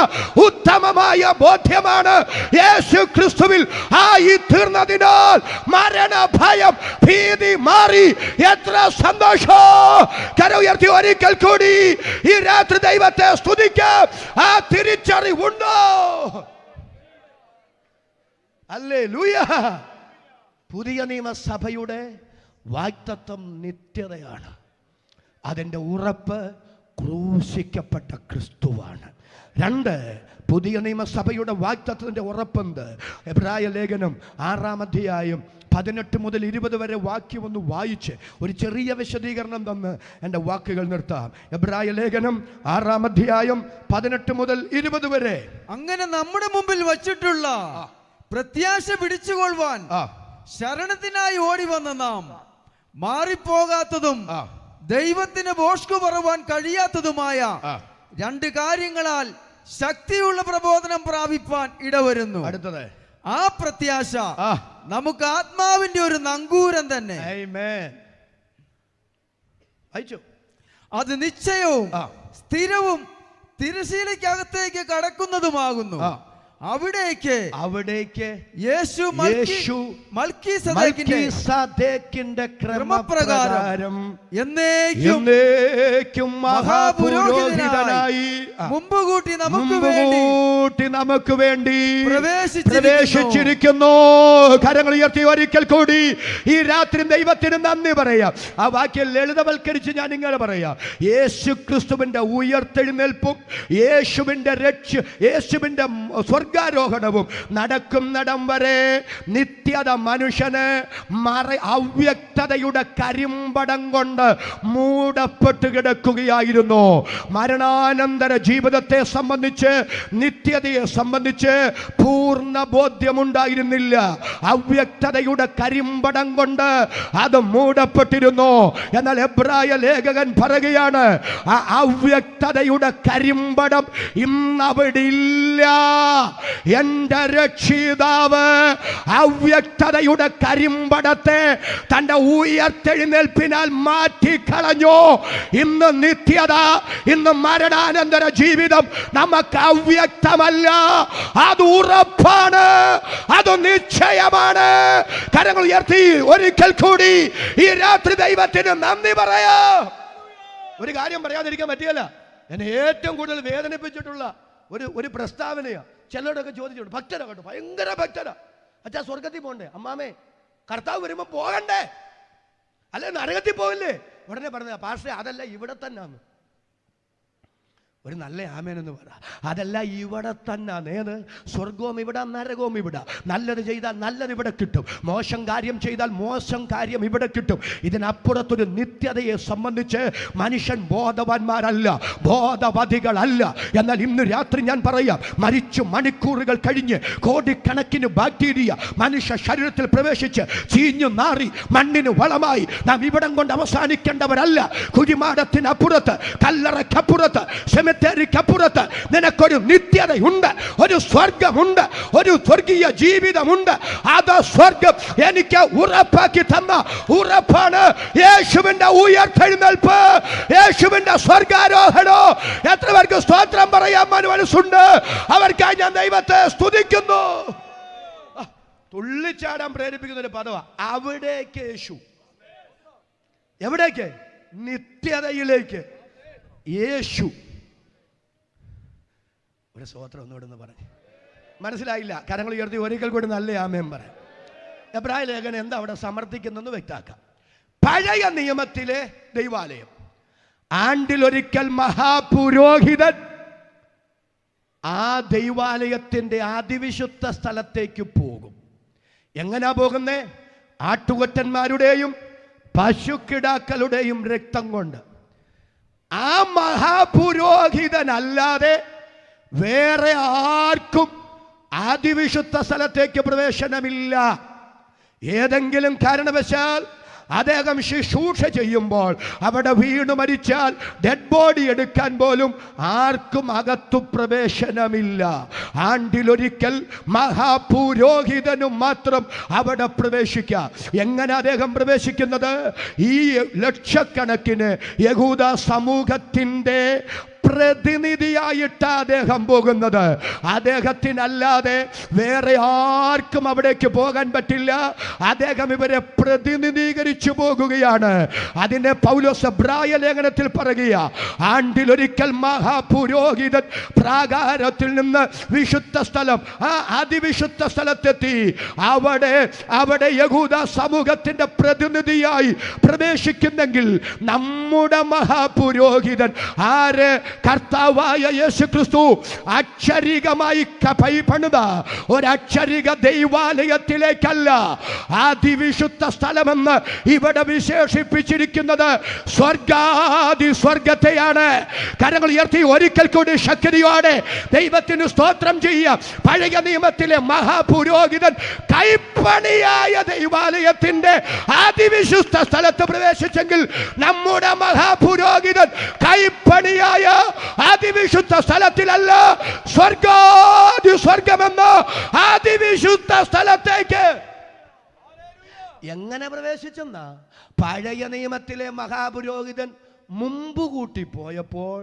ഉത്തമമായ ബോധ്യമാണ്. യേശു ക്രിസ്തുവിൽ ആയി തീർന്നതിനാൽ മരണഭയം, ഭീതി മാറി. എത്ര സന്തോഷം! കര ഉയർത്തി ഒരിക്കൽ കൂടി ഈ രാത്രി ദൈവത്തെ സ്തുതിക്കാം. ആ തിരിച്ചറിവുണ്ടോ? ഹല്ലേലൂയ. പുതിയ നിയമസഭയുടെ വാഗ്ദത്തം നിത്യതയാണ്. അതിൻ്റെ ഉറപ്പ് ക്രൂശിക്കപ്പെട്ട ക്രിസ്തുവാണ്. 2, പുതിയ നിയമസഭയുടെ വാഗ്ദത്തത്തിന്റെ ഉറപ്പെന്ത്? എബ്രായ ലേഖനം 6-ാം അധ്യായം 18 മുതൽ 20 വരെ വാക്യം ഒന്ന് വായിച്ച് ഒരു ചെറിയ വിശദീകരണം തന്ന് എൻ്റെ വാക്കുകൾ നിർത്താം. എബ്രായ ലേഖനം 6-ാം അധ്യായം 18 മുതൽ 20 വരെ. അങ്ങനെ നമ്മുടെ മുമ്പിൽ വച്ചിട്ടുള്ള പ്രത്യാശ പിടിച്ചുകൊള്ളുവാൻ ശരണത്തിനായി ഓടി വന്ന നാം മാറിപ്പോകാത്തതും ദൈവത്തിന് ഭോഷ്കു പറവാൻ കഴിയാത്തതുമായ 2 കാര്യങ്ങളാൽ ശക്തിയുള്ള പ്രബോധനം പ്രാപിപ്പാൻ ഇടവരുന്നു. അടുത്തത്, ആ പ്രത്യാശ നമുക്ക് ആത്മാവിന്റെ ഒരു നങ്കൂരം തന്നെ. അത് നിശ്ചയവും സ്ഥിരവും തിരശീലയ്ക്കകത്തേക്ക് കടക്കുന്നതുമാകുന്നു. അവിടേക്ക് യേശു മൽക്കീസദേക്കിന്റെ ക്രമപ്രകാരം എന്നേക്കും മഹാപുരോഹിതനായി മുമ്പുകൂട്ടി നമുക്ക് വേണ്ടി പ്രവേശിച്ചിരിക്കുന്നു. കരങ്ങൾ ഉയർത്തി ഒരിക്കൽ കൂടി ഈ രാത്രി ദൈവത്തിന് നന്ദി പറയാം. ആ വാക്യം ലളിതവൽക്കരിച്ച് ഞാൻ ഇങ്ങനെ പറയാം. യേശു ക്രിസ്തുവിന്റെ ഉയർത്തെഴുന്നേൽപ്പും യേശുവിന്റെ സ്വർഗാരോഹണവും നടക്കുന്നിടം വരെ നിത്യത മനുഷ്യന് അവ്യക്തതയുടെ കരിമ്പടം കൊണ്ട് മൂടപ്പെട്ട് കിടക്കുകയായിരുന്നു. മരണാനന്തര ജീവിതത്തെ സംബന്ധിച്ച്, നിത്യതയെ സംബന്ധിച്ച് പൂർണ്ണ ബോധ്യമുണ്ടായിരുന്നില്ല. അവ്യക്തതയുടെ കരിമ്പടം കൊണ്ട് അത് മൂടപ്പെട്ടിരുന്നു. എന്നാൽ എബ്രായ ലേഖകൻ പറയുകയാണ്, ആ അവ്യക്തതയുടെ കരിമ്പടം ഇന്നവിടെ ഇല്ല. എന്റെ രക്ഷിതാവ് അവ്യക്തതയുടെ കരിമ്പടത്തെ തന്റെ ഉയർത്തെഴുന്നേൽപ്പിനാൽ മാറ്റിക്കളഞ്ഞു. ഇന്ന് നിത്യത, ഇന്ന് മരണാനന്തര ജീവിതം നമുക്ക് അവ്യക്തമല്ല, അത് ഉറപ്പാണ്, അത് നിശ്ചയമാണ്. കരങ്ങൾ ഉയർത്തി ഒരിക്കൽ കൂടി ഈ രാത്രി ദൈവത്തിന് നന്ദി പറയാ. ഒരു കാര്യം പറയാതിരിക്കാൻ പറ്റിയല്ല. എന്നെ ഏറ്റവും കൂടുതൽ വേദനിപ്പിച്ചിട്ടുള്ള ഒരു പ്രസ്താവനയാ. ചിലരോടൊക്കെ ചോദിച്ചിട്ടുണ്ട്, ഭക്തരാ കേട്ടോ, ഭയങ്കര ഭക്തരാ, അച്ഛാ സ്വർഗത്തിൽ പോകണ്ടേ, അമ്മാമേ കർത്താവ് വരുമ്പോ പോകണ്ടേ? അല്ലെ നരകത്തിൽ പോകില്ലേ? ഉടനെ പറഞ്ഞ പാസ്റ്റേ അതല്ല ഇവിടെ തന്നെയാണ്. ഒരു നല്ല ആമേനെന്ന് പറ. അതല്ല ഇവിടെ തന്നെ. ഏത്? സ്വർഗവും ഇവിടെ, നരകവും ഇവിടെ. നല്ലത് ചെയ്താൽ നല്ലത് ഇവിടെ കിട്ടും, മോശം കാര്യം ചെയ്താൽ മോശം കാര്യം ഇവിടെ കിട്ടും. ഇതിനപ്പുറത്തൊരു നിത്യതയെ സംബന്ധിച്ച് മനുഷ്യൻ ബോധവാന്മാരല്ല, ബോധവതികളല്ല. എന്നാൽ ഇന്ന് രാത്രി ഞാൻ പറയാം, മരിച്ചു മണിക്കൂറുകൾ കഴിഞ്ഞ് കോടിക്കണക്കിന് ബാക്ടീരിയ മനുഷ്യ ശരീരത്തിൽ പ്രവേശിച്ച് ചീഞ്ഞു നാറി മണ്ണിന് വളമായി നാം ഇവിടം കൊണ്ട് അവസാനിക്കേണ്ടവരല്ല. കുഴിമാടത്തിനപ്പുറത്ത്, കല്ലറയ്ക്കപ്പുറത്ത്, പ്പുറത്ത് നിനക്കൊരു നിത്യതയുണ്ട്, ഒരു സ്വർഗമുണ്ട്, ഒരു സ്വർഗീയ ജീവിതമുണ്ട്. അത് സ്വർഗം എനിക്ക് ഉറപ്പാക്കി തന്ന ഉറപ്പാണ് യേശുവിന്റെ ഉയർത്തെഴുന്നേൽപ്പ്, യേശുവിന്റെ സ്വർഗാരോഹണോ. എത്ര പേർക്ക് സ്തോത്രം പറയാൻ മനസ്സുണ്ട്? അവർക്കായി ഞാൻ ദൈവത്തെ സ്തുതിക്കുന്നു. തുള്ളിച്ചാടാൻ പ്രേരിപ്പിക്കുന്ന ഒരു പദവാ അവിടേക്ക് യേശു. എവിടേക്ക്? നിത്യതയിലേക്ക് യേശു. ഒരു സ്തോത്രം ഒന്നുകൂടെ പറഞ്ഞു. മനസ്സിലായില്ല? കരങ്ങൾ ഉയർത്തി ഒരിക്കൽ കൂടി നല്ല ആമേൻ പറയാം. എബ്രായ ലേഖനം എന്താ അവിടെ സമർത്ഥിക്കുന്നെന്ന് വ്യക്തമാക്കാം. പഴയ നിയമത്തിലെ ദൈവാലയം, ആണ്ടിലൊരിക്കൽ മഹാപുരോഹിതൻ ആ ദൈവാലയത്തിന്റെ അതിവിശുദ്ധ സ്ഥലത്തേക്ക് പോകും. എങ്ങനാ പോകുന്നേ? ആട്ടുകൊറ്റന്മാരുടെയും പശുക്കിടാക്കളുടെയും രക്തം കൊണ്ട്. ആ മഹാപുരോഹിതനല്ലാതെ വേറെ ആർക്കും അതിവിശുദ്ധ സ്ഥലത്തേക്ക് പ്രവേശനമില്ല. ഏതെങ്കിലും കാരണവശാൽ അദ്ദേഹം ശുശ്രൂഷ ചെയ്യുമ്പോൾ അവിടെ വീണു മരിച്ചാൽ ഡെഡ് ബോഡി എടുക്കാൻ പോലും ആർക്കും അകത്തു പ്രവേശനമില്ല. ആണ്ടിലൊരിക്കൽ മഹാപുരോഹിതനും മാത്രം അവിടെ പ്രവേശിക്കാം. എങ്ങനെ അദ്ദേഹം പ്രവേശിക്കുന്നത്? ഈ ലക്ഷക്കണക്കിന് യഹൂദ സമൂഹത്തിൻ്റെ പ്രതിനിധിയായിട്ട് അദ്ദേഹം പോകുന്നത്. അദ്ദേഹത്തിനല്ലാതെ വേറെ ആർക്കും അവിടേക്ക് പോകാൻ പറ്റില്ല. അദ്ദേഹം ഇവരെ പ്രതിനിധീകരിച്ചു പോകുകയാണ്. അതിനെ പൗലോസ് എബ്രായ ലേഖനത്തിൽ പറയുക, ആണ്ടിലൊരിക്കൽ മഹാപുരോഹിതൻ പ്രാകാരത്തിൽ നിന്ന് വിശുദ്ധ സ്ഥലം, ആ അതിവിശുദ്ധ സ്ഥലത്തെത്തി അവിടെ യഹൂദ സമൂഹത്തിന്റെ പ്രതിനിധിയായി പ്രവേശിക്കുന്നെങ്കിൽ നമ്മുടെ മഹാപുരോഹിതൻ ആര്? കർത്താവായ യേശു ക്രിസ്തു അക്ഷരികമായി പണിത ഒരക്ഷരിക ദൈവാലയത്തിലേക്കല്ല, അതിവിശുദ്ധ സ്ഥലമെന്ന് ഇവിടെ വിശേഷിപ്പിച്ചിരിക്കുന്നത് സ്വർഗാദി സ്വർഗത്തെയാണ്. കരങ്ങൾ ഉയർത്തി ഒരിക്കൽ കൂടി ശക്തിയോടെ ദൈവത്തിന് സ്തോത്രം ചെയ്യാം. പഴയ നിയമത്തിലെ മഹാപുരോഹിതൻ കൈപ്പണിയായ ദൈവാലയത്തിന്റെ അതിവിശുദ്ധ സ്ഥലത്ത് പ്രവേശിച്ചെങ്കിൽ നമ്മുടെ മഹാപുരോഹിതൻ കൈപ്പണിയായ അതിവിശുദ്ധ സ്ഥലത്തിലല്ല, സ്വർഗാദി സ്വർഗമെന്ന അതിവിശുദ്ധ സ്ഥലത്തേക്ക് എങ്ങനെ പ്രവേശിച്ചെന്നാ? പഴയ നിയമത്തിലെ മഹാപുരോഹിതൻ മുമ്പ് കൂട്ടി പോയപ്പോൾ,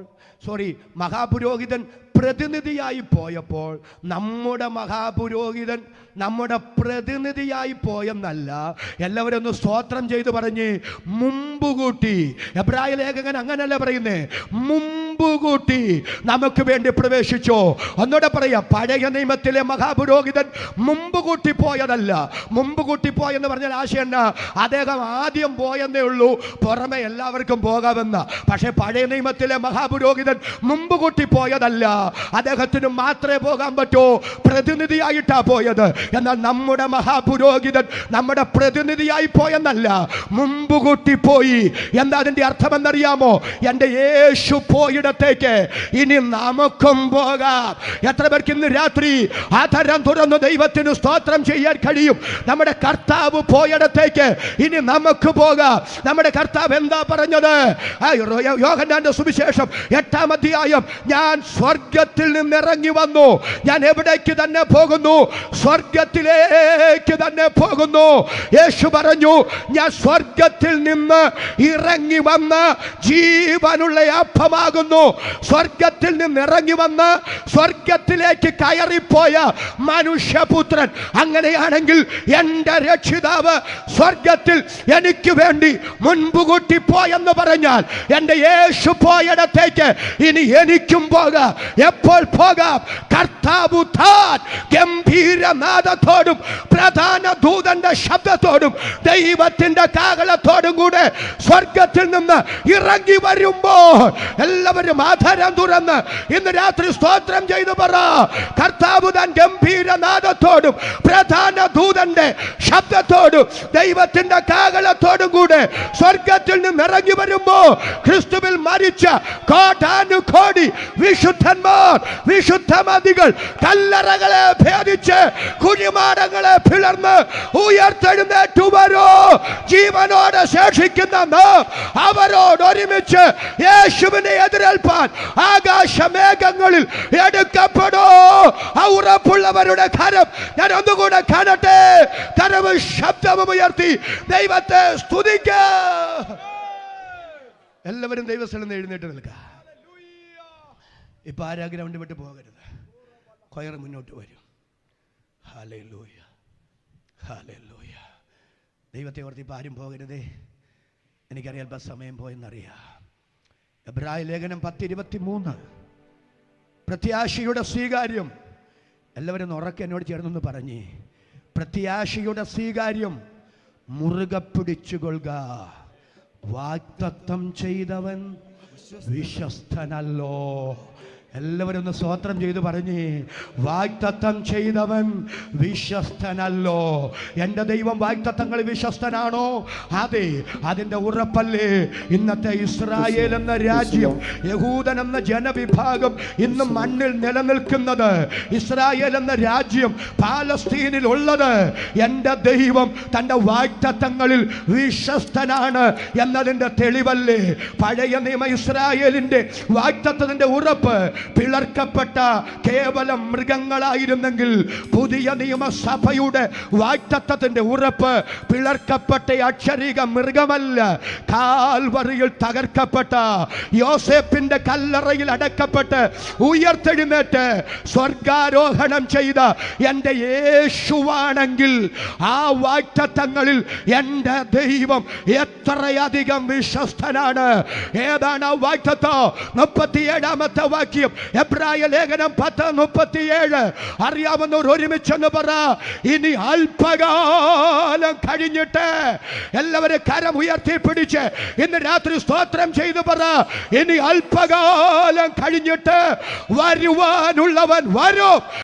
മഹാപുരോഹിതൻ പ്രതിനിധിയായി പോയപ്പോൾ നമ്മുടെ മഹാപുരോഹിതൻ നമ്മുടെ പ്രതിനിധിയായി പോയെന്നല്ല. എല്ലാവരും ഒന്ന് സ്തോത്രം ചെയ്ത് പറഞ്ഞ് മുമ്പ് കൂട്ടി. എബ്രായ ലേഖകൻ അങ്ങനല്ല പറയുന്നേ, മുമ്പ് കൂട്ടി നമുക്ക് വേണ്ടി പ്രവേശിച്ചോ. ഒന്നുകൂടെ പറയാം, പഴയ നിയമത്തിലെ മഹാപുരോഹിതൻ മുമ്പ് കൂട്ടി പോയതല്ല. മുമ്പ് കൂട്ടി പോയെന്ന് പറഞ്ഞാൽ ആശയം എന്നാ? അദ്ദേഹം ആദ്യം പോയെന്നേ ഉള്ളൂ, പുറമെ എല്ലാവർക്കും പോകാമെന്ന. പക്ഷെ പഴയ നിയമത്തിലെ മഹാപുരോഹിതൻ മുമ്പ് കൂട്ടി പോയതല്ല, അദ്ദേഹത്തിന് മാത്രമേ പോകാൻ പറ്റൂ, പ്രതിനിധിയായിട്ടാ പോയത്. എന്നാൽ നമ്മുടെ മഹാപുരോഹിതൻ നമ്മുടെ പ്രതിനിധിയായി പോയെന്നല്ല, മുമ്പ് കൂട്ടി പോയി. എന്താ അതിന്റെ അർത്ഥമെന്നറിയാമോ? എൻ്റെ യേശു പോയിടത്തേക്ക് ഇനി നമുക്കും പോകാം. എത്ര പേർക്ക് ഇന്ന് രാത്രി ആധാരം തുറന്ന് ദൈവത്തിന് സ്തോത്രം ചെയ്യാൻ കഴിയും? നമ്മുടെ കർത്താവ് പോയിടത്തേക്ക് ഇനി നമുക്ക് പോകാം. നമ്മുടെ കർത്താവ് എന്താ പറഞ്ഞത്? യോഹന്നാന്റെ സുവിശേഷം 8-ാം അധ്യായം, ഞാൻ സ്വർഗത്തിൽ നിന്ന് ഇറങ്ങി വന്നു, ഞാൻ എവിടേക്ക് തന്നെ പോകുന്നു? സ്വർഗത്തിലേക്ക് തന്നെ പോകുന്നു. യേശു പറഞ്ഞു, ഞാൻ സ്വർഗത്തിൽ നിന്ന് ഇറങ്ങി വന്ന ജീവനുള്ള അപ്പമാകുന്നു. സ്വർഗത്തിൽ നിന്ന് ഇറങ്ങി വന്ന് സ്വർഗത്തിലേക്ക് കയറിപ്പോയ മനുഷ്യപുത്രൻ. അങ്ങനെയാണെങ്കിൽ എൻ്റെ രക്ഷിതാവ് സ്വർഗത്തിൽ എനിക്ക് വേണ്ടി മുൻപ് കൂട്ടി പോയെന്ന് പറഞ്ഞാൽ എൻ്റെ യേശു പോയിടത്തേക്ക് ഇനി എനിക്കും പോകാം. എപ്പോൾ പോകാം? കർത്താവ് താൻ ഗംഭീരനാദത്തോടും പ്രധാന ദൂതന്റെ ശബ്ദത്തോടും ദൈവത്തിന്റെ കാഹളത്തോടും കൂടെ സ്വർഗത്തിൽ നിന്ന് ഇറങ്ങി വരുമ്പോൾ എല്ലാവരും ആധാരം തുറന്ന് ഇന്ന് രാത്രി സ്തോത്രം ചെയ്തു പറ. കർത്താവ് താൻ ഗംഭീരനാദത്തോടും പ്രധാന ദൂതന്റെ ശബ്ദത്തോടും ദൈവത്തിന്റെ കാഹളത്തോടും കൂടെ സ്വർഗത്തിൽ നിന്ന് ഇറങ്ങി വരുമ്പോ ക്രിസ്തുവിൽ മരിച്ച കോടാനുകോടി വിശുദ്ധന്മാർ, വിശുദ്ധമതികൾ കല്ലറകളെ ഭേദിച്ച് കുഴിമാടങ്ങളെ പിളർന്ന് ഉയർത്തെഴുന്നേറ്റു വരോ. ജീവനോടെ ശേഷിക്കുന്ന നാം അവരോട് ഒരുമിച്ച് യേശുവിനെ എതിരേൽപ്പാൻ ആകാശമേഘങ്ങളിൽ എടുക്കപ്പെടോ. ആ ഉറപ്പുള്ളവരുടെ കരം ഞാൻ ഒന്നുകൂടെ കാണട്ടെ. കരവും ശബ്ദവും ഉയർത്തി ദൈവത്തെ സ്തുതിക്ക. എല്ലാവരും ദൈവസ്ഥലം എഴുന്നേറ്റ് നിൽക്കുക. ഇപ്പൊ ആരാ ഗ്രൗണ്ട് വിട്ട് പോകരുത്. കൊയർ മുന്നോട്ട് വരും. Hallelujah, hallelujah. ദൈവത്തെ ഓർത്ത് ഇപ്പം ആരും പോകരുതേ. എനിക്കറിയാം അല്പം സമയം പോയെന്നറിയാം. എബ്രായ ലേഖനം 10:23 പ്രത്യാശയുടെ സ്വീകാര്യം. എല്ലാവരും ഉറക്കെ എന്നോട് ചേർന്നൊന്ന് പറഞ്ഞേ. പ്രത്യാശയുടെ സ്വീകാര്യം മുറുകെ പിടിച്ചുകൊള്ളുക. വാഗ്ദത്തം ചെയ്തവൻ വിശ്വസ്തനല്ലോ. എല്ലാവരും ഒന്ന് സ്തോത്രം ചെയ്ത് പറഞ്ഞേ. വാഗ്ദത്തം ചെയ്തവൻ വിശ്വസ്തനല്ലോ. എൻ്റെ ദൈവം വാഗ്ദത്തങ്ങളിൽ വിശ്വസ്തനാണോ? അതെ, അതിൻ്റെ ഉറപ്പല്ലേ ഇന്നത്തെ ഇസ്രായേൽ എന്ന രാജ്യം, യഹൂദൻ എന്ന ജനവിഭാഗം ഇന്നും മണ്ണിൽ നിലനിൽക്കുന്നത്. ഇസ്രായേൽ എന്ന രാജ്യം പാലസ്തീനിൽ ഉള്ളത്. എൻ്റെ ദൈവം തൻ്റെ വാഗ്ദത്തങ്ങളിൽ വിശ്വസ്തനാണ് എന്നതിൻ്റെ തെളിവല്ലേ. പഴയ നിയമ ഇസ്രായേലിൻ്റെ വാഗ്ദത്തത്തിൻ്റെ ഉറപ്പ് പിളർക്കപ്പെട്ട കേവലം മൃഗങ്ങളായിരുന്നെങ്കിൽ പുതിയ നിയമസഭയുടെ വാഗ്ദത്തത്തിന്റെ ഉറപ്പ് പിളർക്കപ്പെട്ട അക്ഷരിക മൃഗമല്ല, കാൽവറിയിൽ തകർക്കപ്പെട്ട യോസേപ്പിന്റെ കല്ലറയിൽ അടക്കപ്പെട്ട് ഉയർത്തെഴുന്നേറ്റ് സ്വർഗാരോഹണം ചെയ്ത എൻ്റെ യേശുവാണെങ്കിൽ ആ വാഗ്ദത്തങ്ങളിൽ എൻ്റെ ദൈവം എത്രയധികം വിശ്വസ്തനാണ്. ഏതാണ് ആ വാഗ്ദത്തം? 37-ാമത്തെ വാക്യം എബ്രായ ലേഖനം 10:37. അറിയാവുന്നവർ ഒരുമിച്ചെന്ന് പറ. ഇനി അല്പകാലം കഴിഞ്ഞിട്ട് എല്ലാവരും കരം ഉയർത്തി പിടിച്ച് ഇന്ന് രാത്രി സ്തോത്രം ചെയ്തു പറ. ഇനി അല്പകാലം കഴിഞ്ഞിട്ട് വരുവാനുള്ളവൻ വരും.